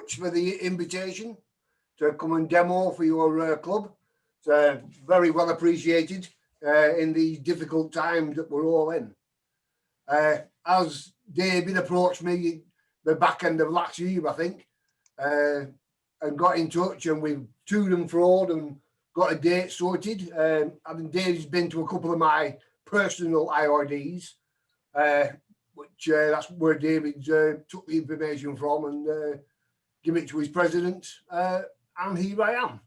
much for the invitation to come and demo for your club. It's very well appreciated in these difficult times that we're all in. As David approached me the back end of last year, I think, and got in touch, and we've toed and froed and got a date sorted. I think David's been to a couple of my personal IRDs, which that's where David took the information from and give it to his president, and here I am.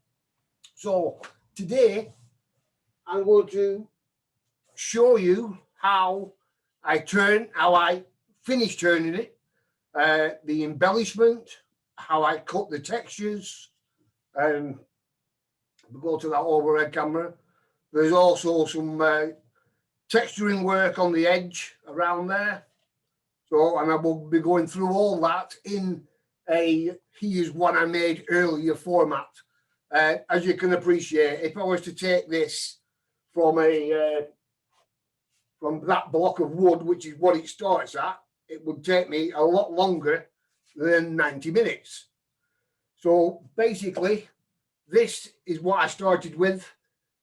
So today I'm going to show you how I finish turning it, the embellishment, how I cut the textures, and we'll go to that overhead camera. There's also some texturing work on the edge around there. So, and I will be going through all that in a here's what I made earlier format. As you can appreciate, if I was to take this from that block of wood, which is what it starts at, it would take me a lot longer than 90 minutes. So basically, this is what I started with.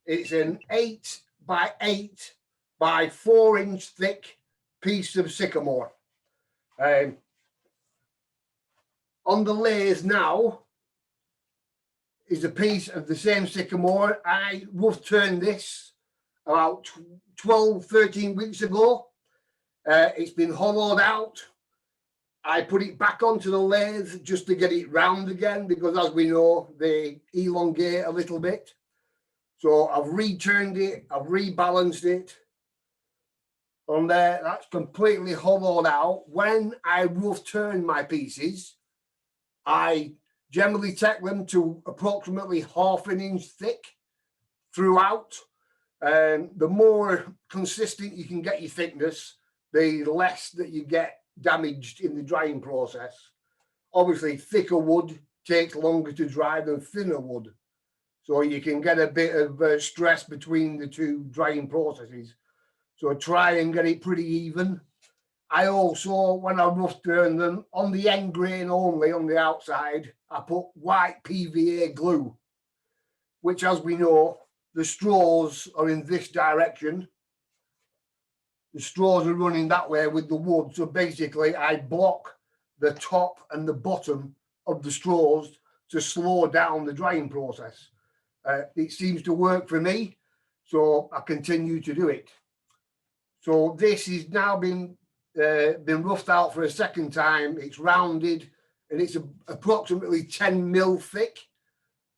It's an 8 by 8 by 4 inch thick piece of sycamore. On the lathe now is a piece of the same sycamore. I rough turned this about 12, 13 weeks ago. It's been hollowed out. I put it back onto the lathe just to get it round again, because as we know, they elongate a little bit. So I've returned it, I've rebalanced it. On there, that's completely hollowed out. When I rough turn my pieces, I generally take them to approximately ½ an inch thick throughout. The more consistent you can get your thickness, the less that you get damaged in the drying process. Obviously, thicker wood takes longer to dry than thinner wood. So you can get a bit of stress between the two drying processes. So try and get it pretty even. I also, when I rough turn them, on the end grain only, on the outside, I put white PVA glue, which, as we know, the straws are in this direction. The straws are running that way with the wood. So basically, I block the top and the bottom of the straws to slow down the drying process. It seems to work for me, so I continue to do it. So this has now been roughed out for a second time. It's rounded, and it's approximately 10 mil thick,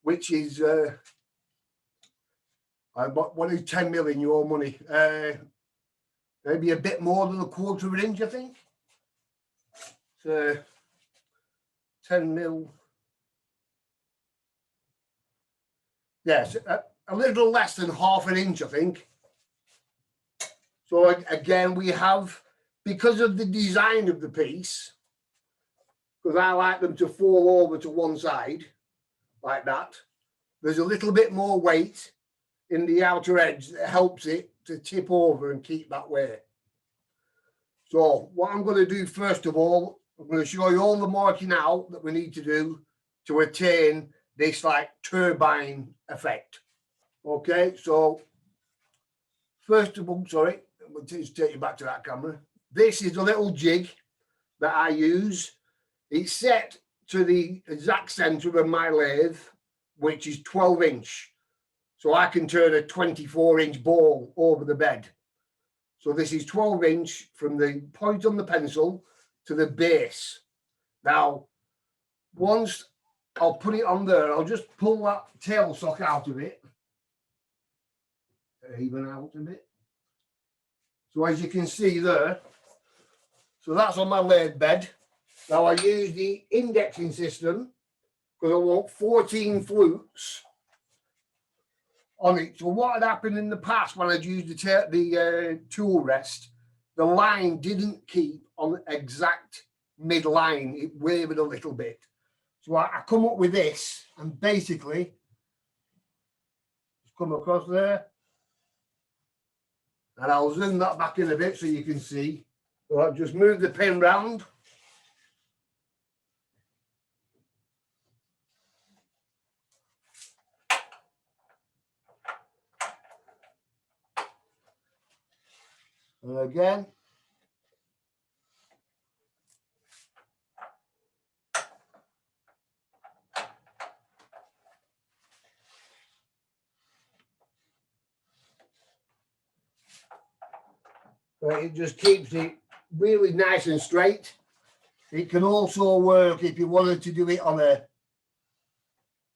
which is what is 10 mil in your money? Maybe a bit more than ¼ of an inch, I think. So 10 mil. Yes, a little less than ½ an inch, I think. So again, we have, because of the design of the piece, because I like them to fall over to one side like that, there's a little bit more weight in the outer edge that helps it to tip over and keep that way. So what I'm going to do first of all, I'm going to show you all the marking out that we need to do to attain this like turbine effect. Okay, so first of all, sorry, we'll just take you back to that camera. This is a little jig that I use. It's set to the exact center of my lathe, which is 12 inch. So I can turn a 24 inch ball over the bed. So this is 12 inch from the point on the pencil to the base. Now, once I'll put it on there, I'll just pull that tail sock out of it. Even out a bit. So as you can see there, so that's on my lathe bed. Now I use the indexing system because I want 14 flutes on it. So what had happened in the past when I'd used the tool rest, the line didn't keep on exact midline. It wavered a little bit. So I come up with this and basically just come across there. And I'll zoom that back in a bit so you can see. So I'll just move the pin round. And again. But it just keeps it really nice and straight. It can also work if you wanted to do it on a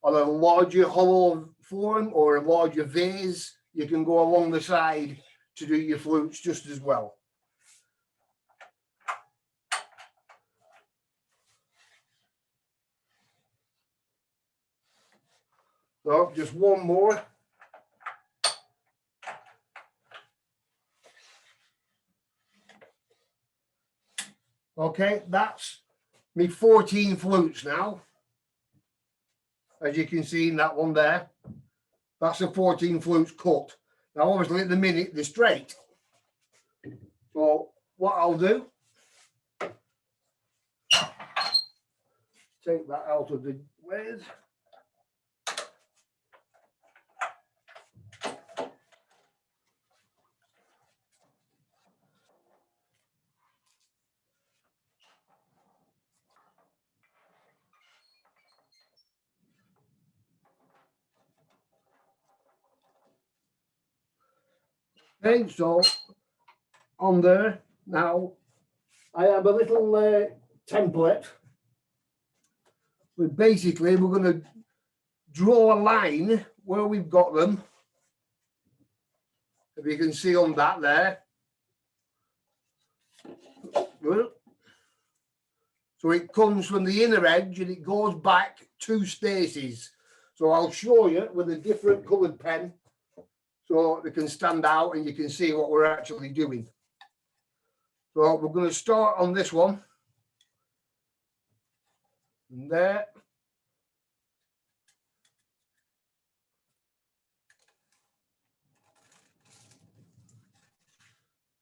larger hollow form or a larger vase. You can go along the side to do your flutes just as well. So just one more. Okay, that's me 14 flutes now. As you can see in that one there, that's a 14 flutes cut. Now obviously at the minute they're straight. So what I'll do, take that out of the way. Okay, so on there now I have a little template. But basically we're going to draw a line where we've got them. If you can see on that there. So it comes from the inner edge and it goes back 2 spaces. So I'll show you with a different coloured pen so they can stand out and you can see what we're actually doing. So we're going to start on this one. And there.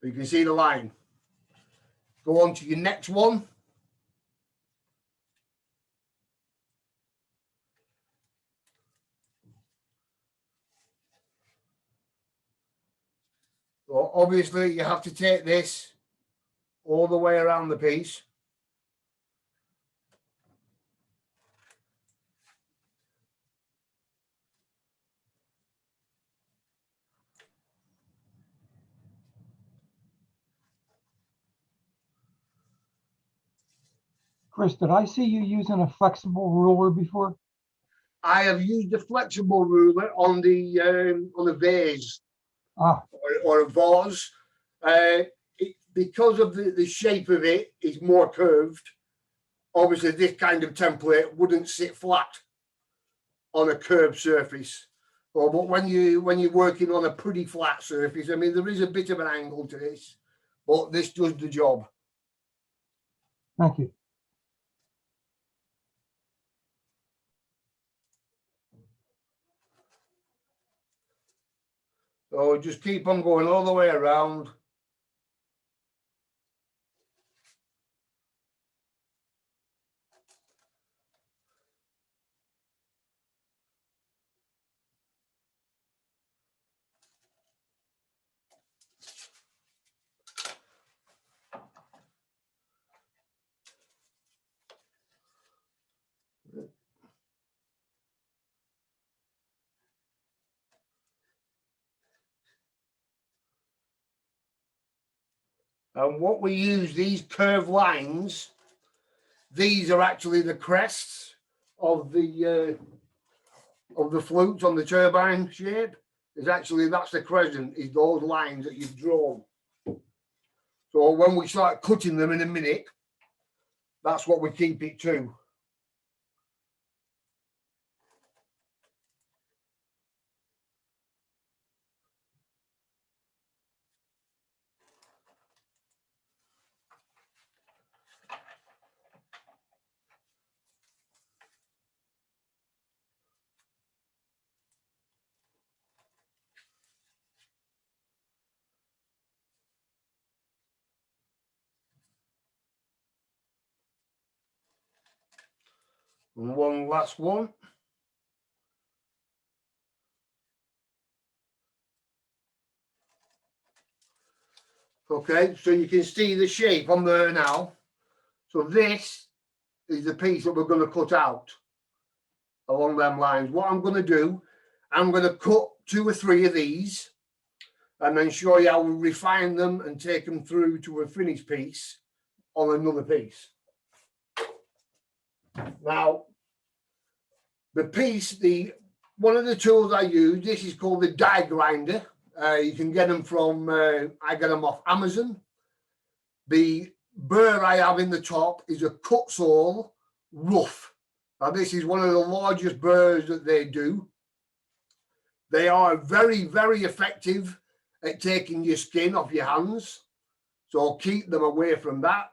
You can see the line. Go on to your next one. So obviously you have to take this all the way around the piece. Chris, did I see you using a flexible ruler before? I have used a flexible ruler on the vase or a vase. Because of the shape of it is more curved. Obviously, this kind of template wouldn't sit flat on a curved surface. But when you're working on a pretty flat surface, I mean, there is a bit of an angle to this, but this does the job. Thank you. So just keep on going all the way around. And what we use, these curved lines, these are actually the crests of the flutes on the turbine shape. That's the crescent, is those lines that you've drawn. So when we start cutting them in a minute, that's what we keep it to. And one last one. Okay, so you can see the shape on there now. So this is the piece that we're going to cut out along them lines. What I'm going to do, I'm going to cut 2 or 3 of these and then show you how we refine them and take them through to a finished piece on another piece. Now, the piece, one of the tools I use, this is called the die grinder. You can get them from, I get them off Amazon. The burr I have in the top is a cut saw rough. Now, this is one of the largest burrs that they do. They are very, very effective at taking your skin off your hands. So keep them away from that.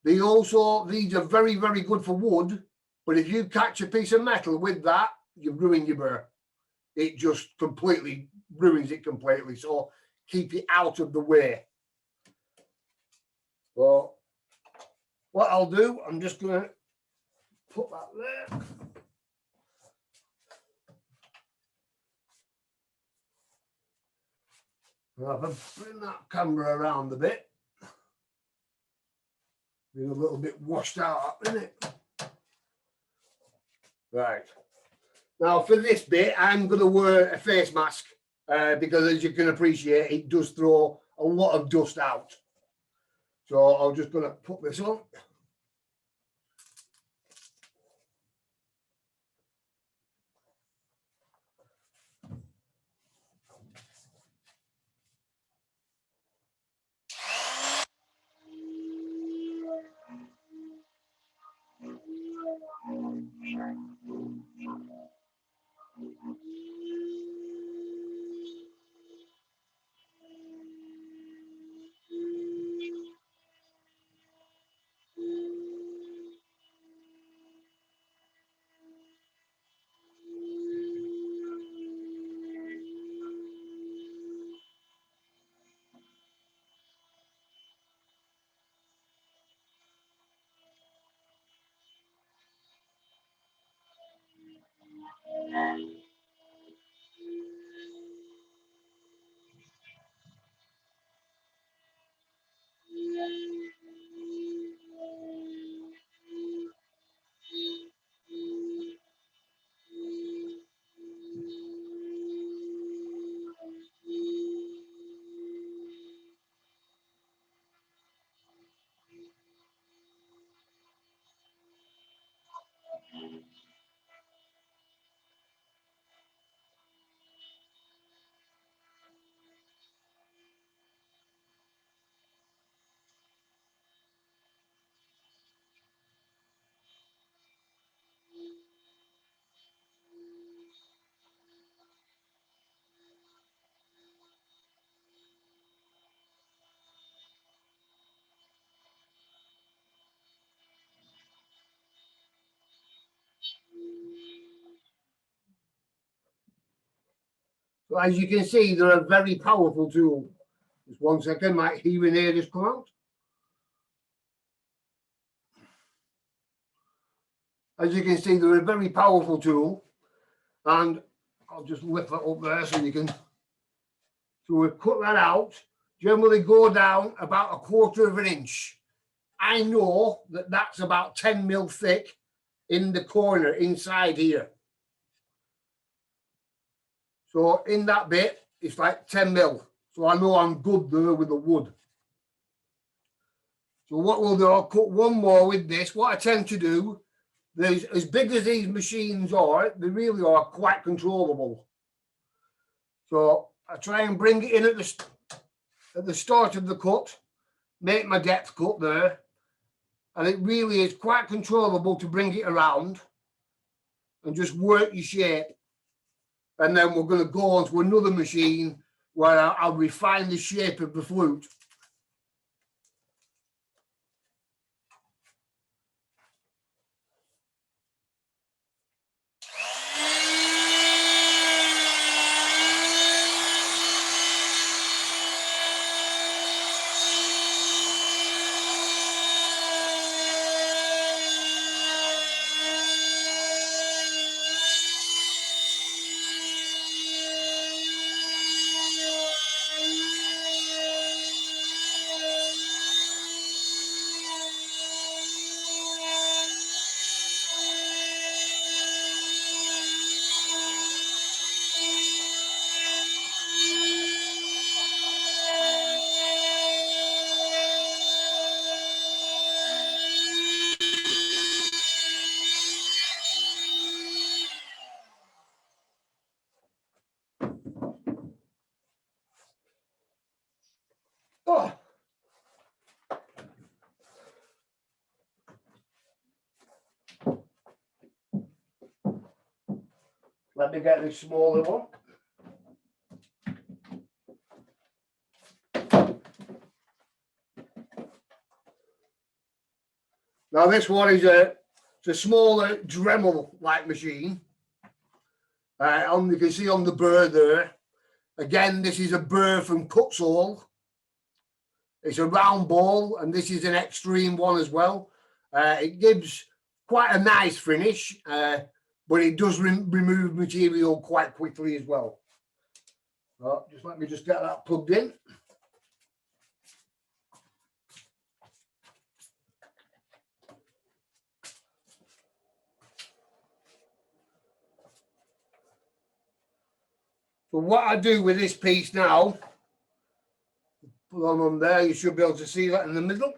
These are very, very good for wood. But if you catch a piece of metal with that, you ruin your burr. It just completely ruins it completely. So keep it out of the way. So what I'll do, I'm just going to put that there. I'll bring that camera around a bit. Been a little bit washed out, isn't it? Right. Now for this bit, I'm going to wear a face mask because as you can appreciate, it does throw a lot of dust out. So I'm just going to put this on. So as you can see, they're a very powerful tool. Just 1 second, my hearing aid just come out. As you can see, they're a very powerful tool. And I'll just lift that up there so you can. So we cut that out. Generally go down about 1/4 of an inch. I know that that's about 10 mil thick in the corner inside here. So in that bit, it's like 10 mil. So I know I'm good there with the wood. So what we'll do, I'll cut one more with this. What I tend to do, there's, as big as these machines are, they really are quite controllable. So I try and bring it in at the start of the cut, make my depth cut there. And it really is quite controllable to bring it around and just work your shape. And then we're going to go on to another machine where I'll refine the shape of the flute. Let me get this smaller one. Now this one is it's a smaller Dremel-like machine. You can see on the burr there. Again, this is a burr from Kutzall. It's a round ball, and this is an extreme one as well. It gives quite a nice finish, but it does remove material quite quickly as well. So just let me just get that plugged in. So what I do with this piece now, put on there, you should be able to see that in the middle.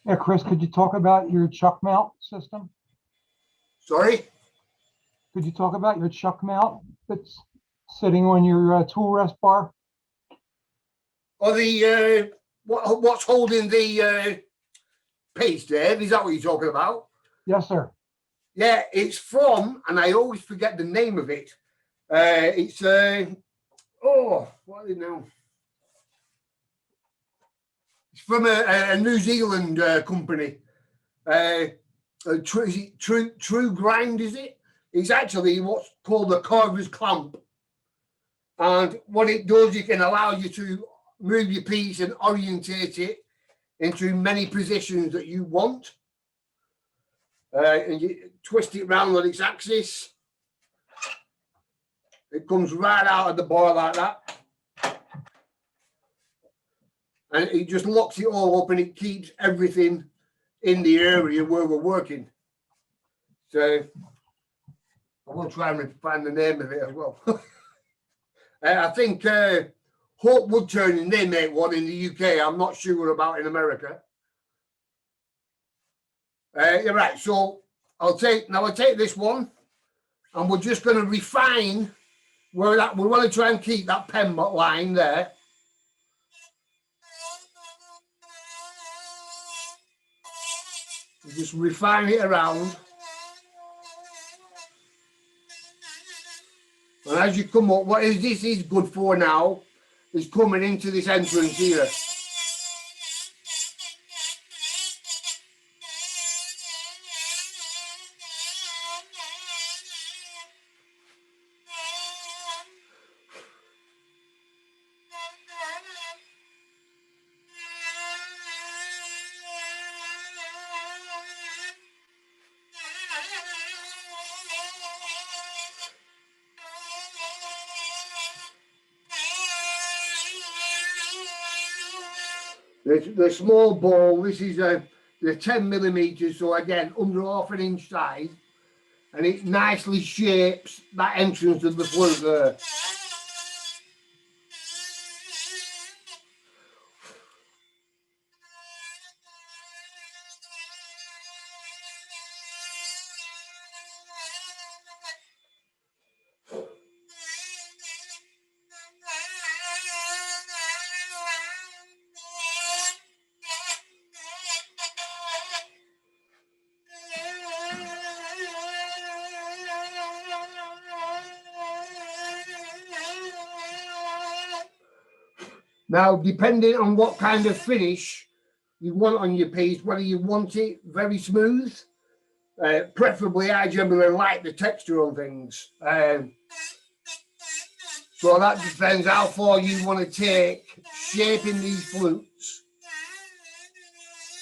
Yeah, Chris, could you talk about your chuck mount system? Sorry? Could you talk about your chuck mount that's sitting on your tool rest bar? Or the, what's holding the piece, Dave? Is that what you're talking about? Yes, sir. Yeah, it's from, and I always forget the name of it. It's, oh, what is it now? It's from a New Zealand company. True Grind, is it? It's actually what's called a carver's clamp. And what it does, it can allow you to move your piece and orientate it into many positions that you want. And you twist it round on its axis. It comes right out of the bar like that. And it just locks it all up and it keeps everything in the area where we're working. So I will try and find the name of it as well. I think Hope Wood Turning, they make one in the UK. I'm not sure about in America. You're right. So I'll take this one, and we're just going to refine where that we want to try and keep that pen line there. Just refine it around. And as you come up, this is good for now is coming into this entrance here. The small ball, this is the 10 millimeters, so again, under half an inch size, and it nicely shapes that entrance of the flute there. Now, depending on what kind of finish you want on your piece, whether you want it very smooth, preferably I generally like the texture on things. So that depends how far you want to take shaping these flutes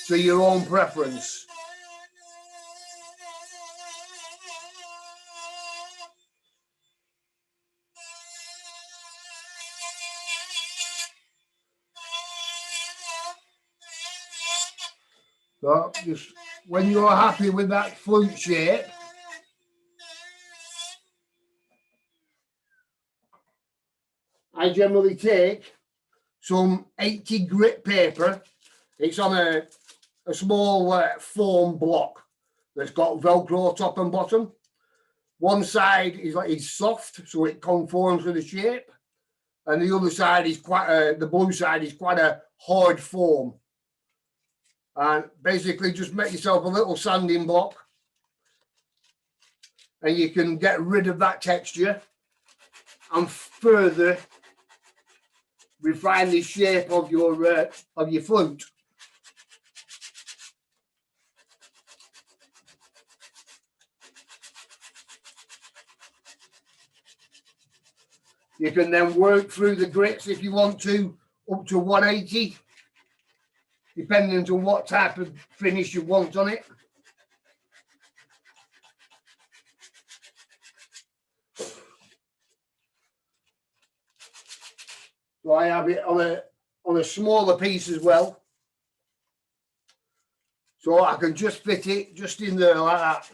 to your own preference. So just when you're happy with that flute shape, I generally take some 80 grit paper. It's on a small foam block that's got Velcro top and bottom. One side is soft, so it conforms to the shape, and the other side is the blue side is quite a hard foam. And basically just make yourself a little sanding block and you can get rid of that texture and further refine the shape of your flute. You can then work through the grits if you want to, up to 180, depending on what type of finish you want on it. So I have it on a smaller piece as well. So I can just fit it just in there like that.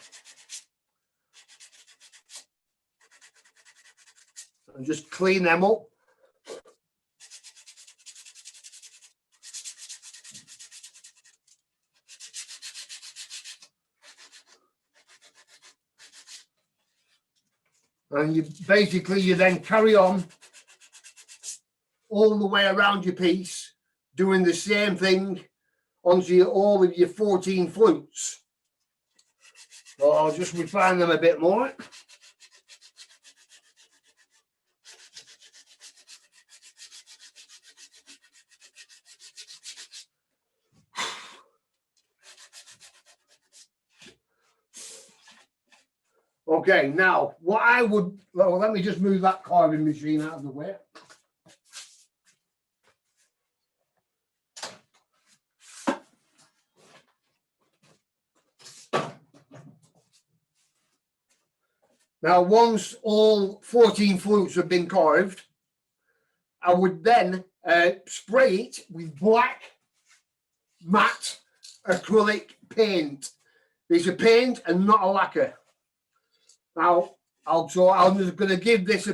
And just clean them up. And you then carry on all the way around your piece, doing the same thing onto all of your 14 flutes. So I'll just refine them a bit more. Okay, now what I would, well, let me just move that carving machine out of the way. Now, once all 14 flutes have been carved, I would then spray it with black matte acrylic paint. It's a paint and not a lacquer. Now, I'm just going to give this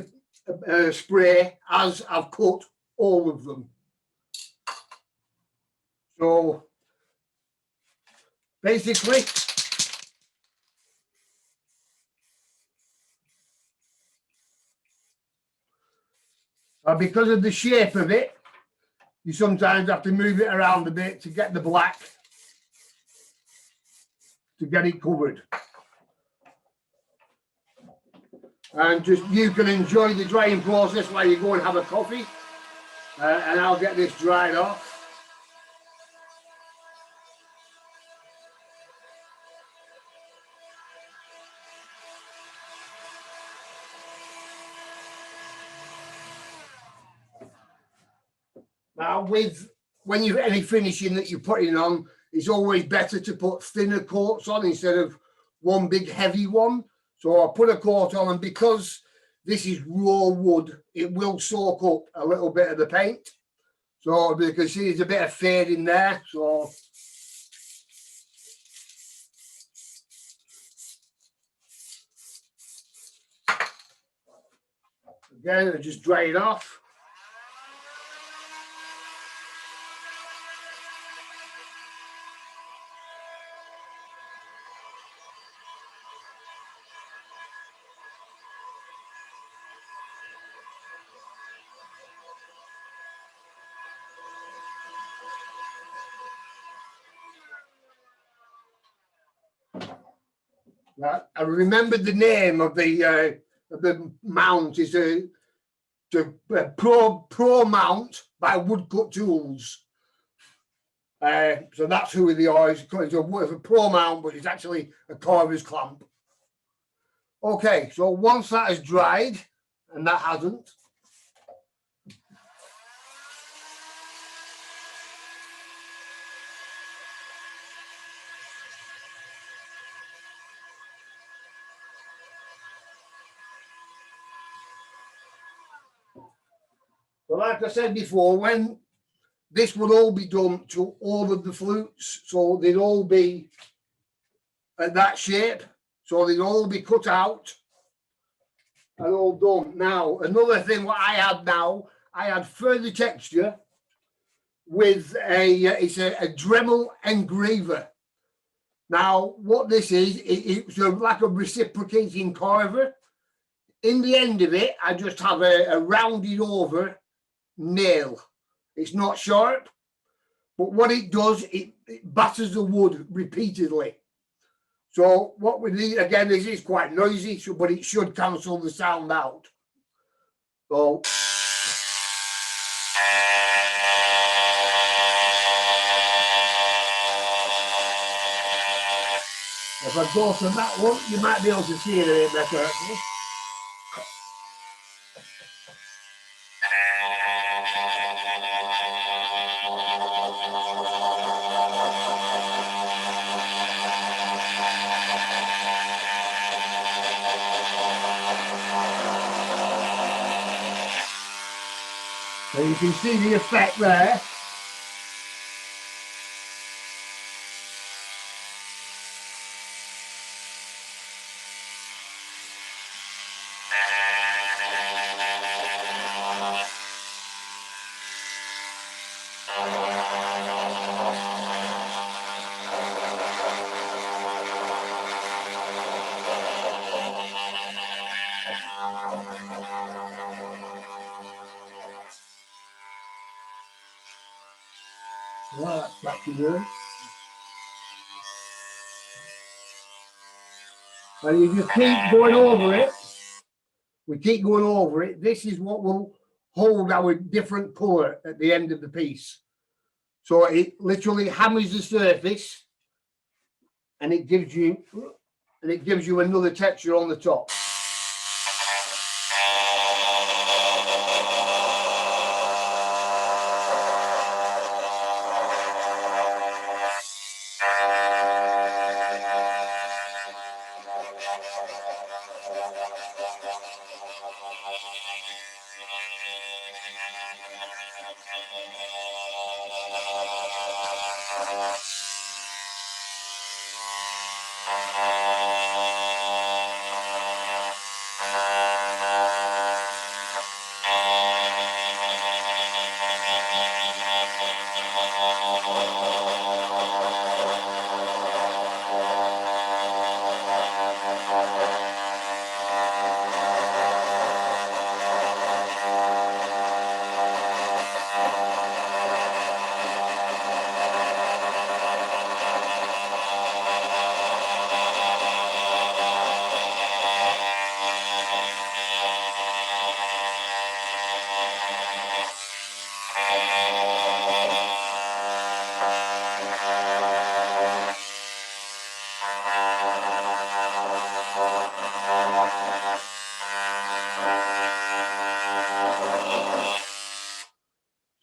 a spray as I've cut all of them. So, basically, because of the shape of it, you sometimes have to move it around a bit to get the black, to get it covered. And just you can enjoy the drying process while you go and have a coffee. And I'll get this dried off. Now, when you've any finishing that you're putting on, it's always better to put thinner coats on instead of one big heavy one. So I'll put a coat on, and because this is raw wood, it will soak up a little bit of the paint. So you can see there's a bit of fade in there. So again, I just dry it off. I remembered the name of the mount is the Pro Mount by Woodcut Tools. So that's who they are. It's a Pro Mount, but it's actually a carver's clamp. Okay, so once that is dried, and that hasn't, so like I said before, when this would all be done to all of the flutes, so they'd all be at that shape, so they'd all be cut out and all done. Now, another thing what I had now, I had further texture with it's a Dremel engraver. Now, what this is, it's like a reciprocating carver. In the end of it, I just have a rounded over nail. It's not sharp, but what it does, it batters the wood repeatedly. So what we need, again, this is quite noisy, so, but it should cancel the sound out. So if I go to that one, you might be able to see it a bit better, actually. So you can see the effect there. Well, that's practically good. And you just keep going over it. We keep going over it. This is what will hold our different colour at the end of the piece. So it literally hammers the surface, and it gives you another texture on the top.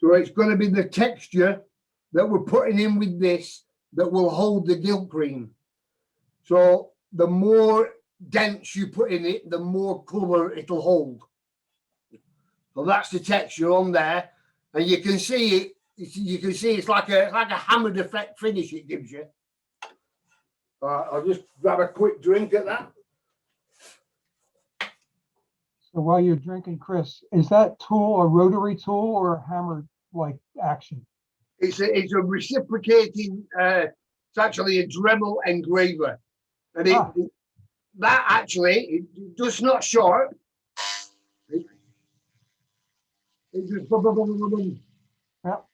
So it's going to be the texture that we're putting in with this that will hold the gilt cream. So the more dense you put in it, the more colour it'll hold. So that's the texture on there, and you can see it. You can see it's like a hammered effect finish it gives you. I'll just grab a quick drink at that. So while you're drinking, Chris, is that tool a rotary tool or a hammer-like action? It's a reciprocating. It's actually a Dremel engraver, and that actually it does not short. It just Yep.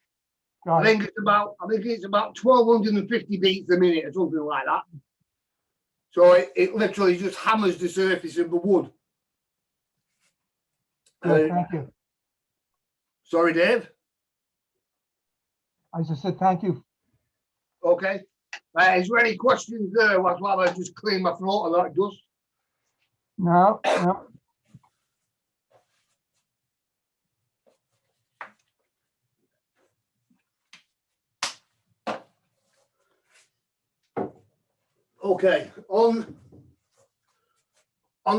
I think it's about 1,250 beats a minute or something like that. So it literally just hammers the surface of the wood. Thank you. Sorry, Dave. I just said thank you. Okay. Is there any questions there? While I just clear my throat of that dust? No, no. Okay. On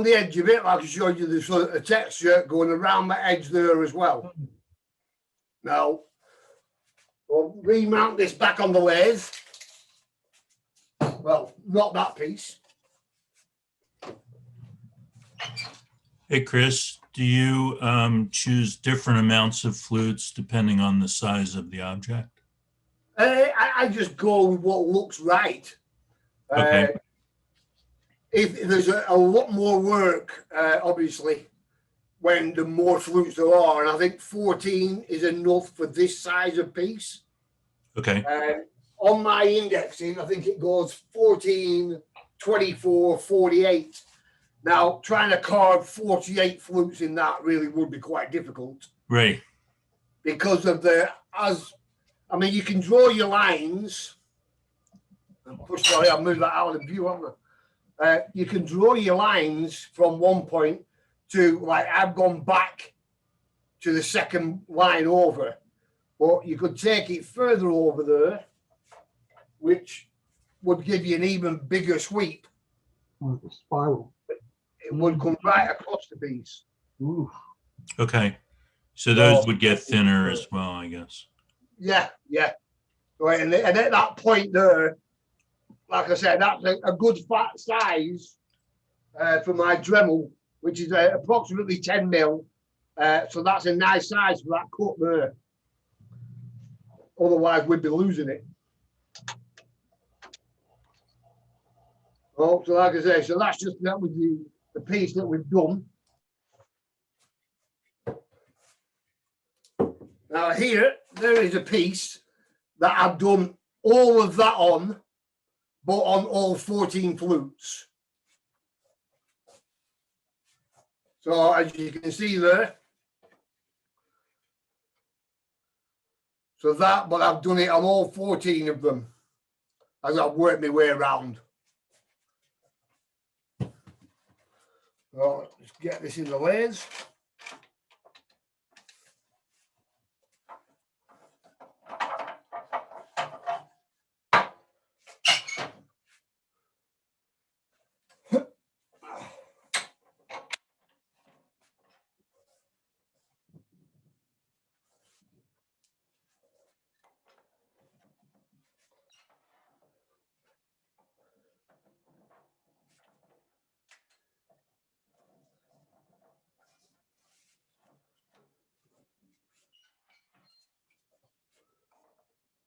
the edge of it, like I showed you, there's a texture going around the edge there as well. Now, we'll remount this back on the lathe. Well, not that piece. Hey, Chris, do you choose different amounts of flutes depending on the size of the object? I just go with what looks right. Okay. If there's a lot more work, obviously, when the more flutes there are, and I think 14 is enough for this size of piece. Okay. On my indexing, I think it goes 14 24, 48. Now, trying to carve 48 flutes in that really would be quite difficult Right. because of you can draw your lines. Sorry, I'll move that out of the view, haven't I? You can draw your lines from one point to, like, I've gone back to the second line over, but you could take it further over there, which would give you an even bigger sweep. With a spiral. It would come right across the piece. Ooh. Okay. So those would get thinner as well, I guess. Yeah, yeah. Right, and at that point there, like I said, that's a good fat size for my Dremel, which is approximately 10 mil. So that's a nice size for that cut there. Otherwise, we'd be losing it. Oh, so like I say, so that was the piece that we've done. Now here, there is a piece that I've done all of that on, but on all 14 flutes. So as you can see there, but I've done it on all 14 of them as I've worked my way around. So let's get this in the lathes.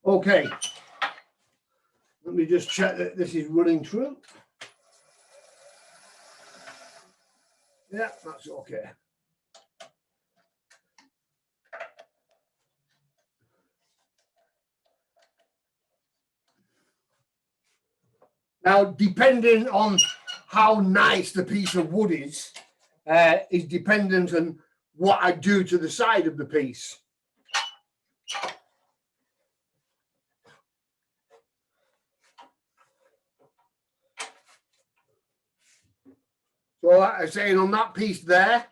Okay, let me just check that this is running true. Yeah, that's okay. Now, depending on how nice the piece of wood is dependent on what I do to the side of the piece. So like I say, on that piece there,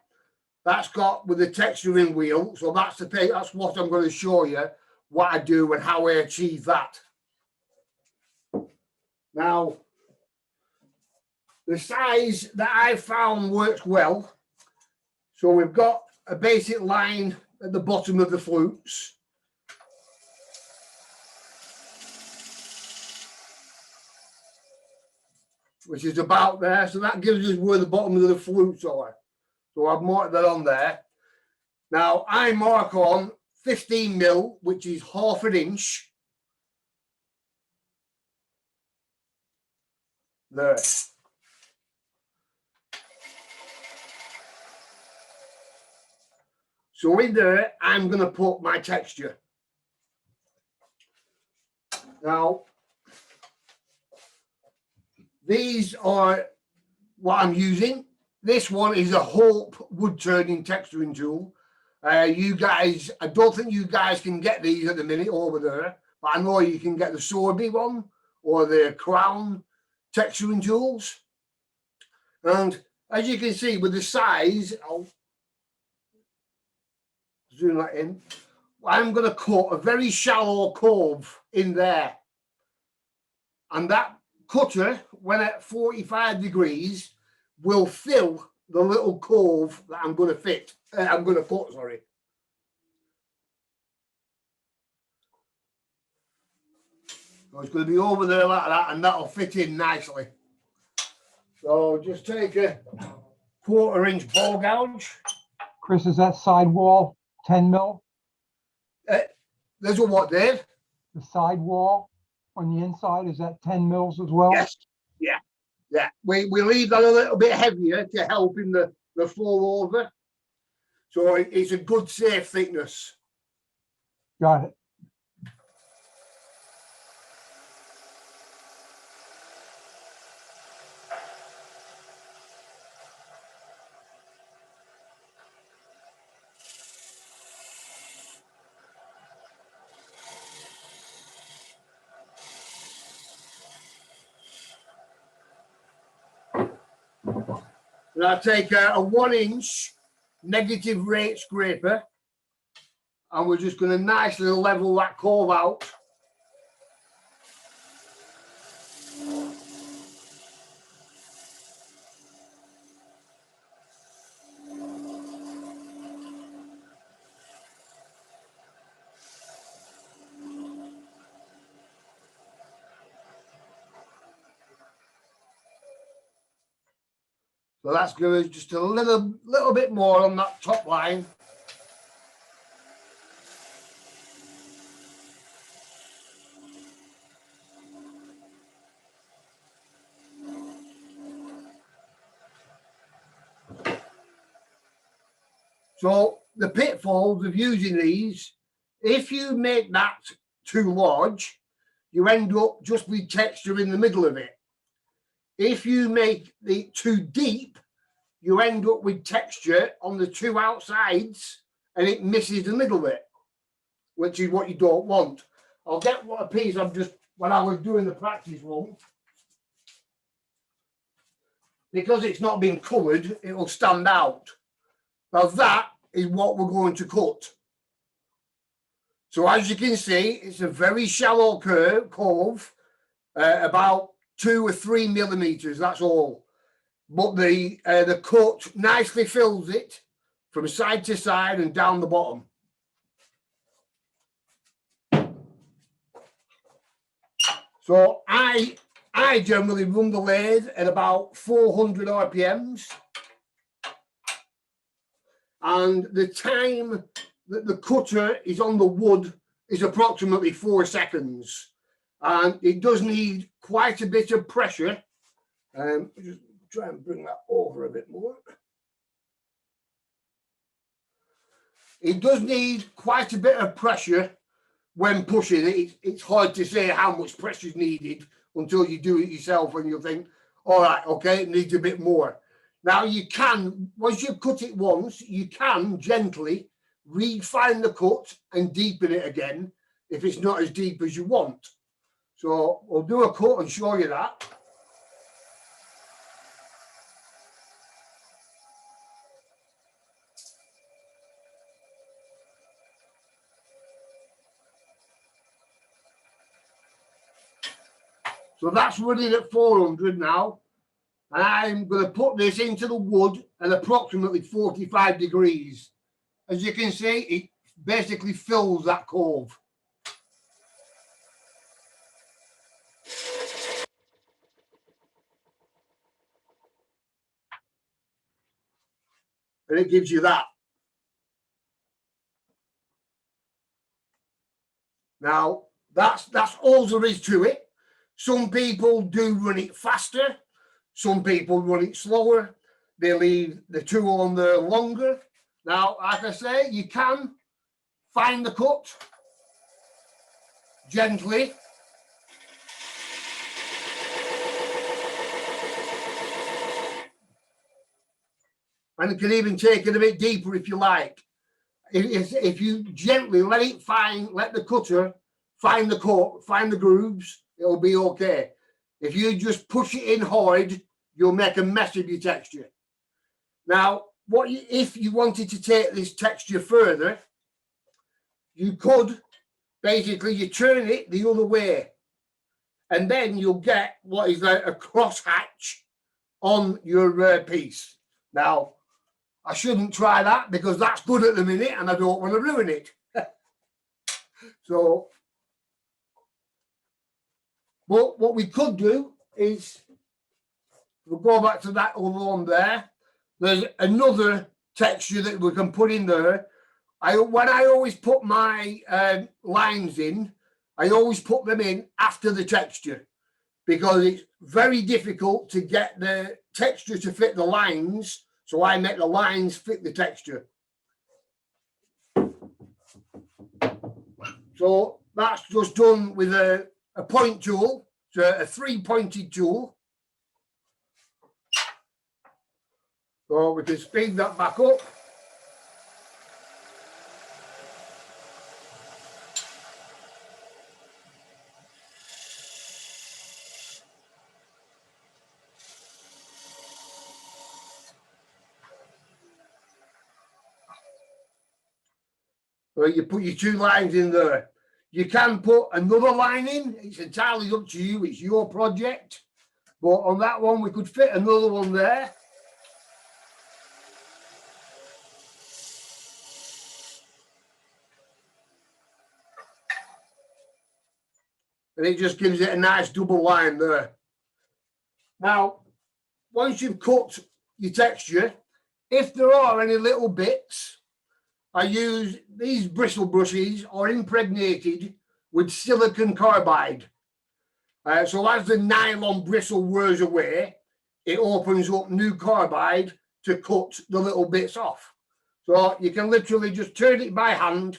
that's got with the texturing wheel. So that's that's what I'm going to show you, what I do and how I achieve that. Now, the size that I found works well. So we've got a basic line at the bottom of the flutes. Which is about there. So that gives us where the bottom of the flutes are. So I've marked that on there. Now I mark on 15 mil, which is half an inch. There. So in there, I'm going to put my texture. Now, these are what I'm using. This one is a Hope wood turning texturing tool. You guys, I don't think you guys can get these at the minute over there, but I know you can get the Sorby one or the Crown texturing tools. And as you can see with the size, I'll zoom that in. I'm going to cut a very shallow cove in there. And that cutter, when at 45 degrees, will fill the little cove that I'm going to fit. I'm going to cut, sorry. So it's going to be over there like that, and that'll fit in nicely. So just take a 1/4 inch ball gouge. Chris, is that sidewall 10 mil? There's a what, Dave? The sidewall on the inside, is that 10 mils as well? Yes. Yeah. Yeah. We leave that a little bit heavier to help in the flow over. So it's a good safe thickness. Got it. And I take a 1-inch negative rate scraper, and we're just going to nicely level that cove out. So that's going to just a little bit more on that top line. So the pitfalls of using these, if you make that too large, you end up just with texture in the middle of it. If you make it too deep, you end up with texture on the two outsides and it misses the middle bit, which is what you don't want. I'll get what a piece I've just, when I was doing the practice one, because it's not been coloured, it will stand out. Now that is what we're going to cut. So as you can see, it's a very shallow cove, about 2 or 3 millimeters, that's all. But the cut nicely fills it from side to side and down the bottom. So I generally run the lathe at about 400 RPMs. And the time that the cutter is on the wood is approximately 4 seconds. And it does need quite a bit of pressure. Just try and bring that over a bit more. It does need quite a bit of pressure when pushing it. It's hard to say how much pressure is needed until you do it yourself and you'll think, all right, okay, it needs a bit more. Now you can, once you cut it once, you can gently refine the cut and deepen it again if it's not as deep as you want. So we'll do a cut and show you that. So that's running at 400 now. And I'm going to put this into the wood at approximately 45 degrees. As you can see, it basically fills that cove. And it gives you that. Now, that's all there is to it. Some people do run it faster. Some people run it slower. They leave the tool on there longer. Now, like I say, you can find the cut gently. And it can even take it a bit deeper if you like. If you gently let the cutter find the cut, find the grooves, it'll be okay. If you just push it in hard, you'll make a mess of your texture. Now, if you wanted to take this texture further, you could basically, you turn it the other way, and then you'll get what is like a crosshatch on your piece. Now, I shouldn't try that because that's good at the minute and I don't want to ruin it. So, but what we could do is, we'll go back to that other one there. There's another texture that we can put in there. When I always put my lines in, I always put them in after the texture because it's very difficult to get the texture to fit the lines. So I make the lines fit the texture. So that's just done with a point tool, so a 3-pointed tool. So we can speed that back up. So you put your 2 lines in there. You can put another line in. It's entirely up to you. It's your project. But on that one, we could fit another one there. And it just gives it a nice double line there. Now, once you've cut your texture, if there are any little bits, I use these bristle brushes are impregnated with silicon carbide. So as the nylon bristle wears away, it opens up new carbide to cut the little bits off. So you can literally just turn it by hand.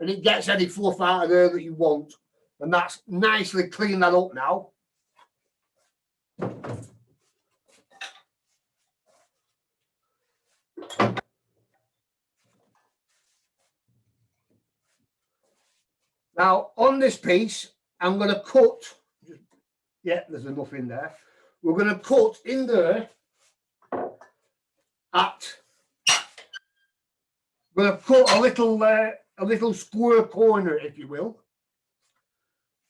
And it gets any fluff out of there that you want. And that's nicely cleaned that up now. Now, on this piece, I'm going to cut, yeah, there's enough in there. We're going to cut in there at, we're going to cut a little square corner, if you will.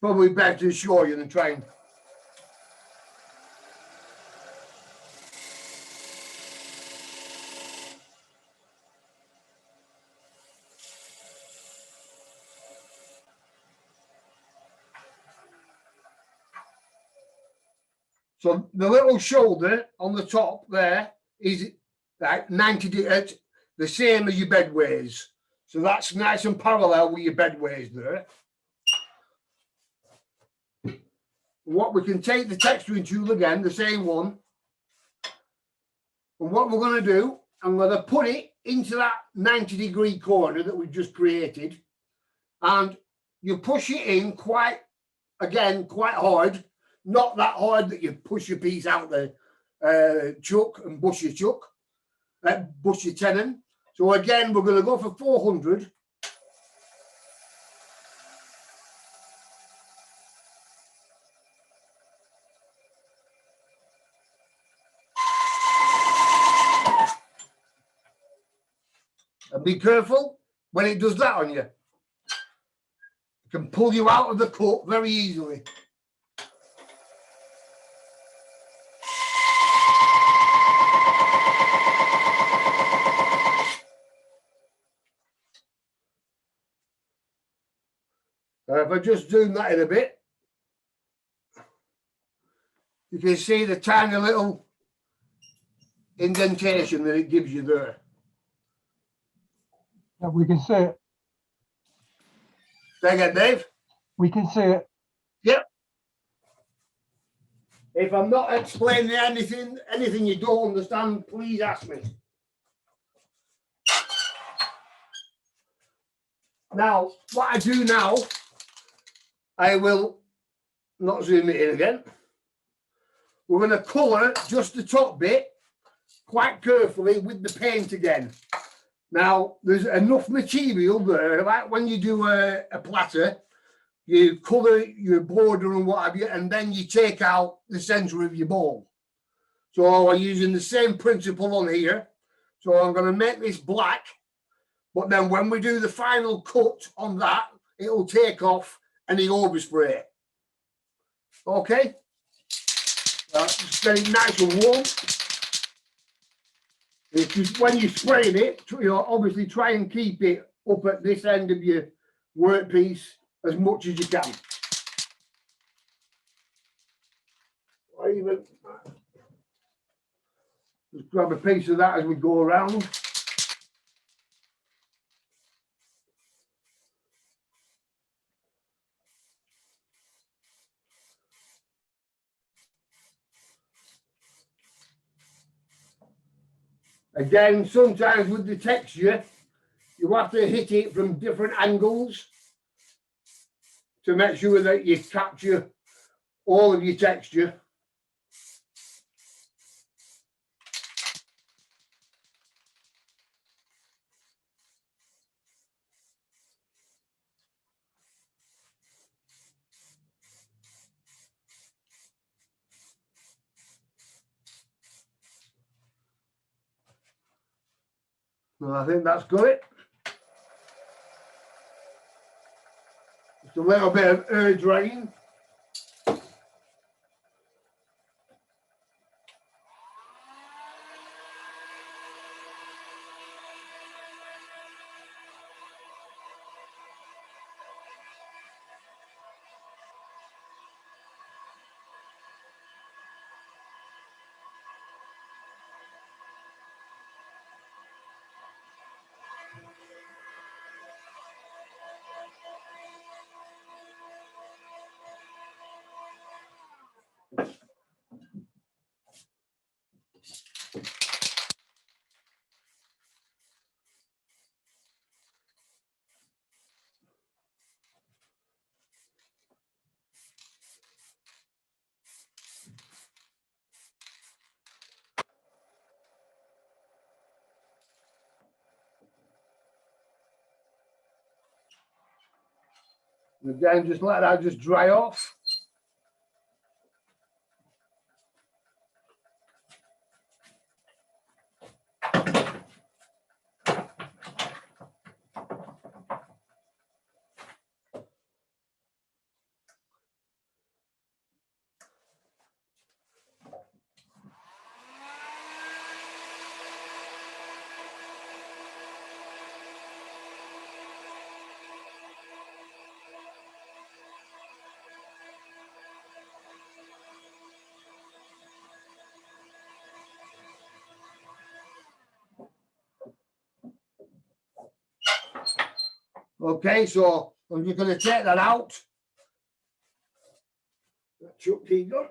Probably better to show you than trying. So the little shoulder on the top there is like 90 degrees, the same as your bedways. So that's nice and parallel with your bedways there. What we can take the texturing tool again, the same one. And what we're going to do, I'm going to put it into that 90-degree corner that we've just created. And you push it in quite hard. Not that hard that you push your piece out the chuck and bust your chuck, bust your tenon. So again, we're going to go for 400. And be careful when it does that on you. It can pull you out of the cut very easily. If I just zoom that in a bit, you can see the tiny little indentation that it gives you there. Yeah, we can see it. Say again, Dave? We can see it. Yep. If I'm not explaining anything you don't understand, please ask me. Now, what I do now, I will not zoom it in again. We're going to colour just the top bit quite carefully with the paint again. Now, there's enough material there, like when you do a platter, you colour your border and what have you, and then you take out the centre of your bowl. So I'm using the same principle on here. So I'm going to make this black, but then when we do the final cut on that, it'll take off any overspray. Okay? Just get it nice and warm. When you're spraying it, obviously try and keep it up at this end of your workpiece as much as you can. Or even just grab a piece of that as we go around. Again, sometimes with the texture, you have to hit it from different angles to make sure that you capture all of your texture. And I think that's got it. Just a little bit of air drying. And again, just let that just dry off. Okay, so I'm just going to take that out. Chuck key gun.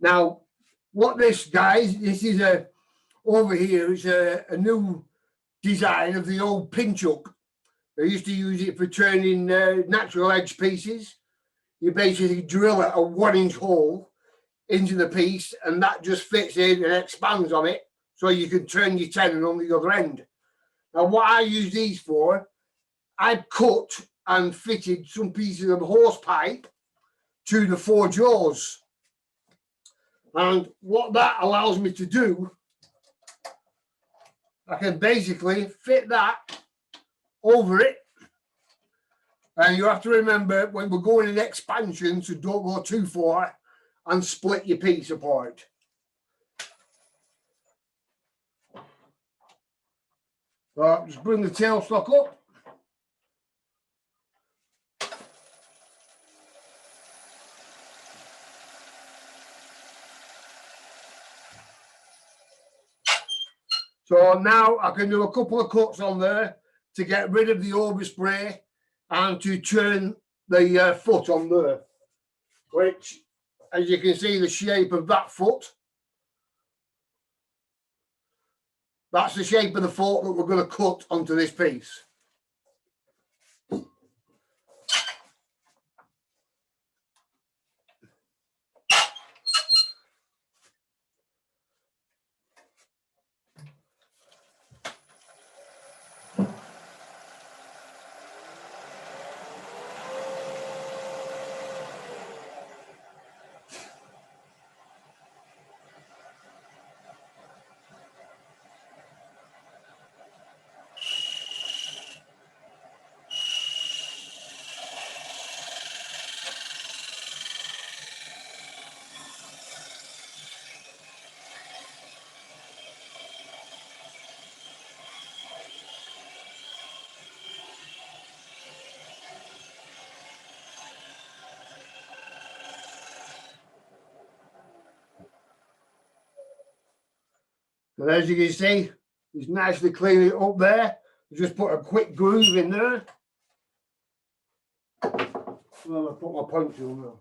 Now, what this, guys, this is over here is a new design of the old pinch hook. They used to use it for turning natural edge pieces. You basically drill a 1-inch hole into the piece and that just fits in and expands on it so you can turn your tenon on the other end. Now, what I use these for, I've cut and fitted some pieces of hose pipe to the 4 jaws. And what that allows me to do, I can basically fit that over it. And you have to remember when we're going in expansion, so don't go too far and split your piece apart. So just bring the tailstock up. So now I can do a couple of cuts on there to get rid of the overspray and to turn the foot on there, which, as you can see, the shape of that foot, that's the shape of the foot that we're going to cut onto this piece. And as you can see, it's nicely clean it up there. Just put a quick groove in there. Well, I'll put my punch on now.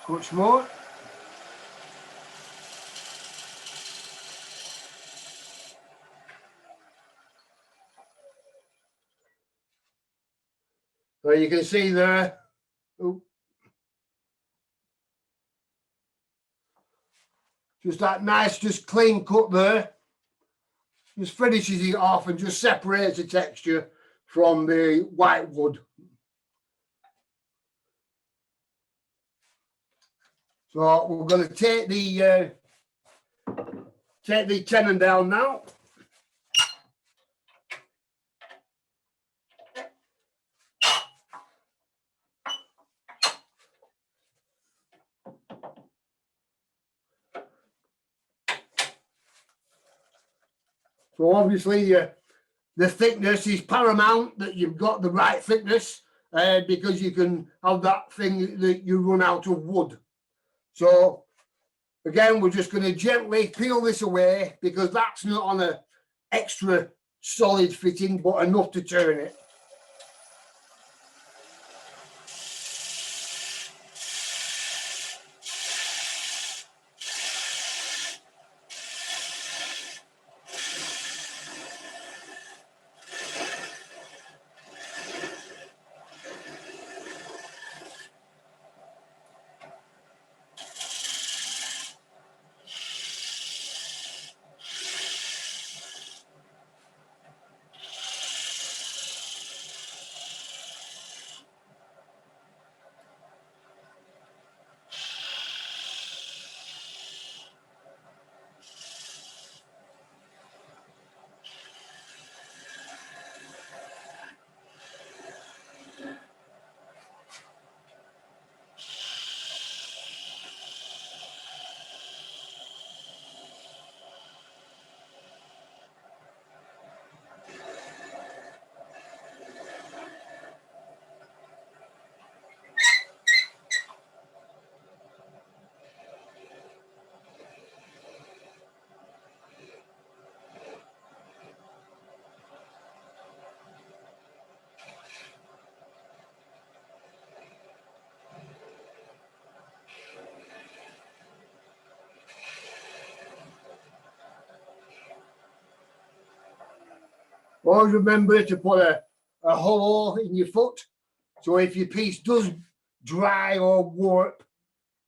Much more. So you can see there, oh, just that nice, just clean cut there. Just finishes it off and just separates the texture from the white wood. So we're going to take the tenon down now. So obviously the thickness is paramount, that you've got the right thickness, because you can have that thing that you run out of wood. So again, we're just going to gently peel this away, because that's not on a extra solid fitting, but enough to turn it. Always remember to put a hole in your foot, so if your piece does dry or warp,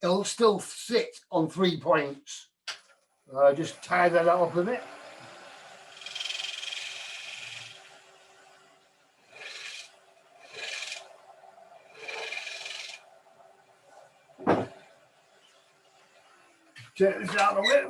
it'll still sit on 3 points. Just tie that up a bit. Take this out of the way.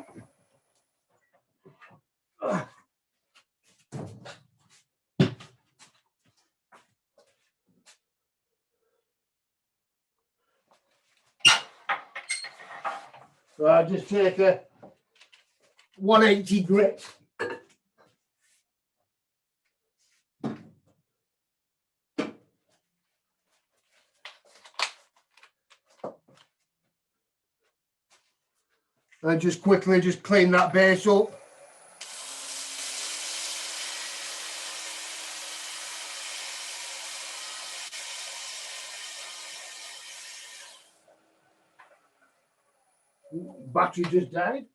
So I just take a 180 grit. And just quickly just clean that base up. Battery just died.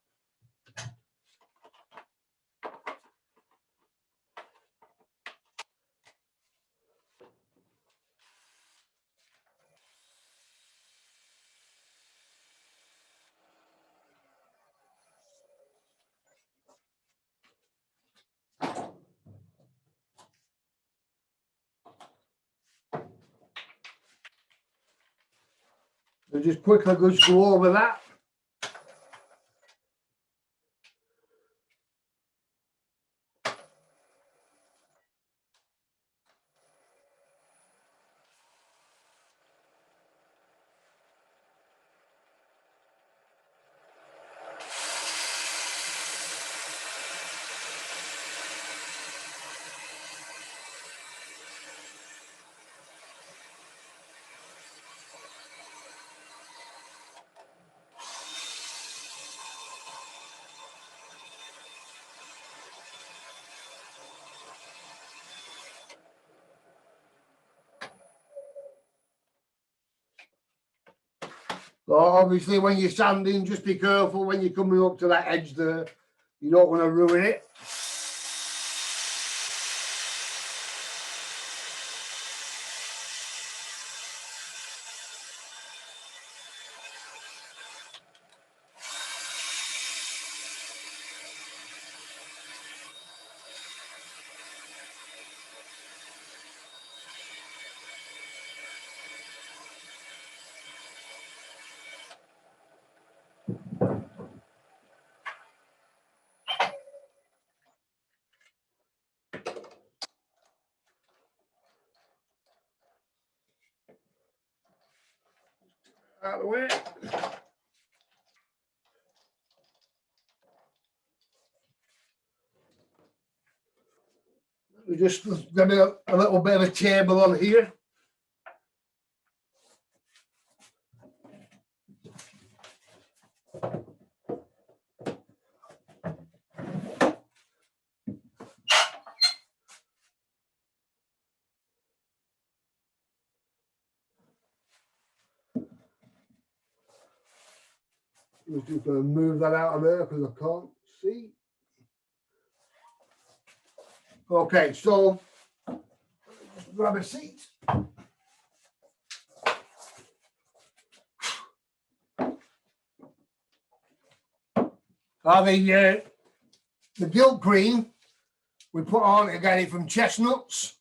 So just quickly just go over that. So obviously when you're sanding, just be careful when you're coming up to that edge there. You don't want to ruin it. out of the way. We just give me a little bit of a table on here. I'm just going to move that out of there because I can't see. Okay, so just grab a seat. The gilt cream we put on to get it from chestnuts.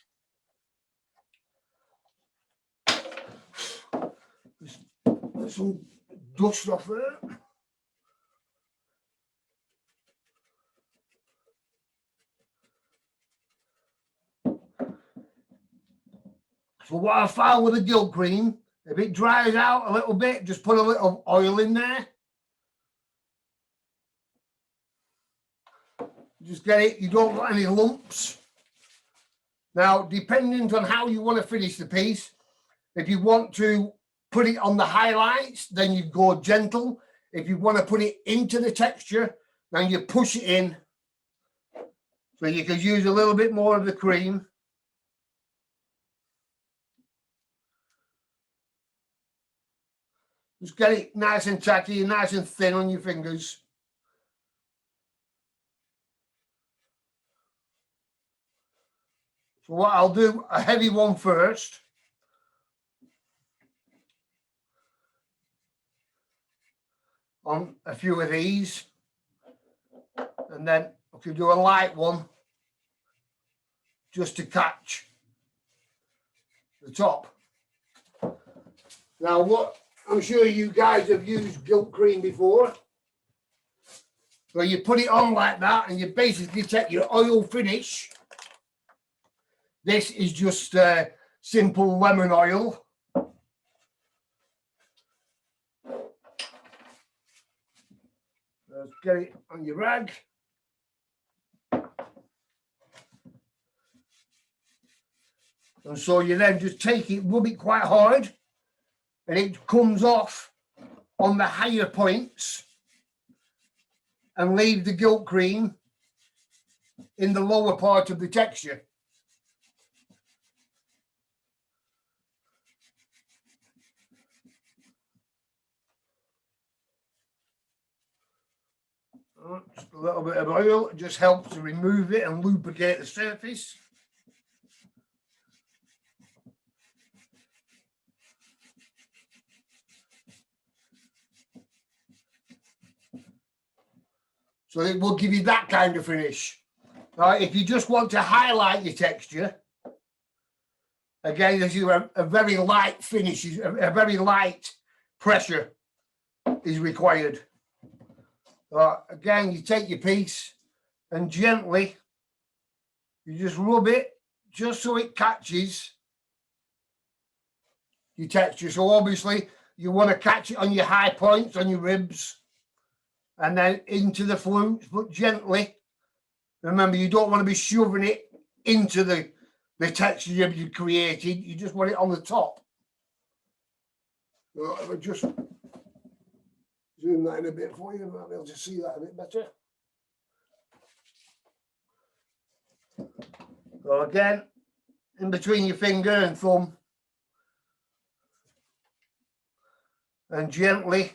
There's some dust off there. So what I found with the gilt cream, if it dries out a little bit, just put a little oil in there. Just get it, you don't got any lumps. Now, depending on how you want to finish the piece, if you want to put it on the highlights, then you go gentle. If you want to put it into the texture, then you push it in. So you could use a little bit more of the cream. Just get it nice and tacky and nice and thin on your fingers. So what I'll do, a heavy one first. On a few of these. And then I could do a light one just to catch the top. Now what, I'm sure you guys have used gilt cream before. So you put it on like that and you basically take your oil finish. This is just simple lemon oil. Let's get it on your rag. And so you then just take it, rub it quite hard, and it comes off on the higher points and leave the gilt cream in the lower part of the texture. Just a little bit of oil, it just helps to remove it and lubricate the surface. So it will give you that kind of finish. If you just want to highlight your texture, again, this is a very light finish, a very light pressure is required. Again, you take your piece and gently, you just rub it just so it catches your texture. So obviously you want to catch it on your high points, on your ribs, and then into the flutes, but gently. Remember, you don't want to be shoving it into the texture you've created. You just want it on the top. So if I just zoom that in a bit for you, I might be able to see that a bit better. So again, in between your finger and thumb, and gently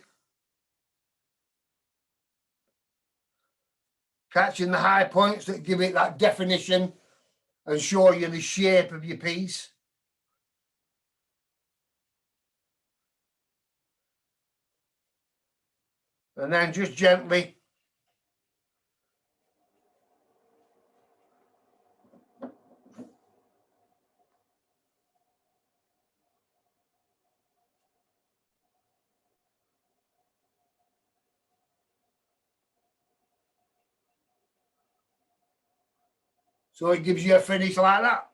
catching the high points that give it that definition and show you the shape of your piece. And then just gently so it gives you a finish like that.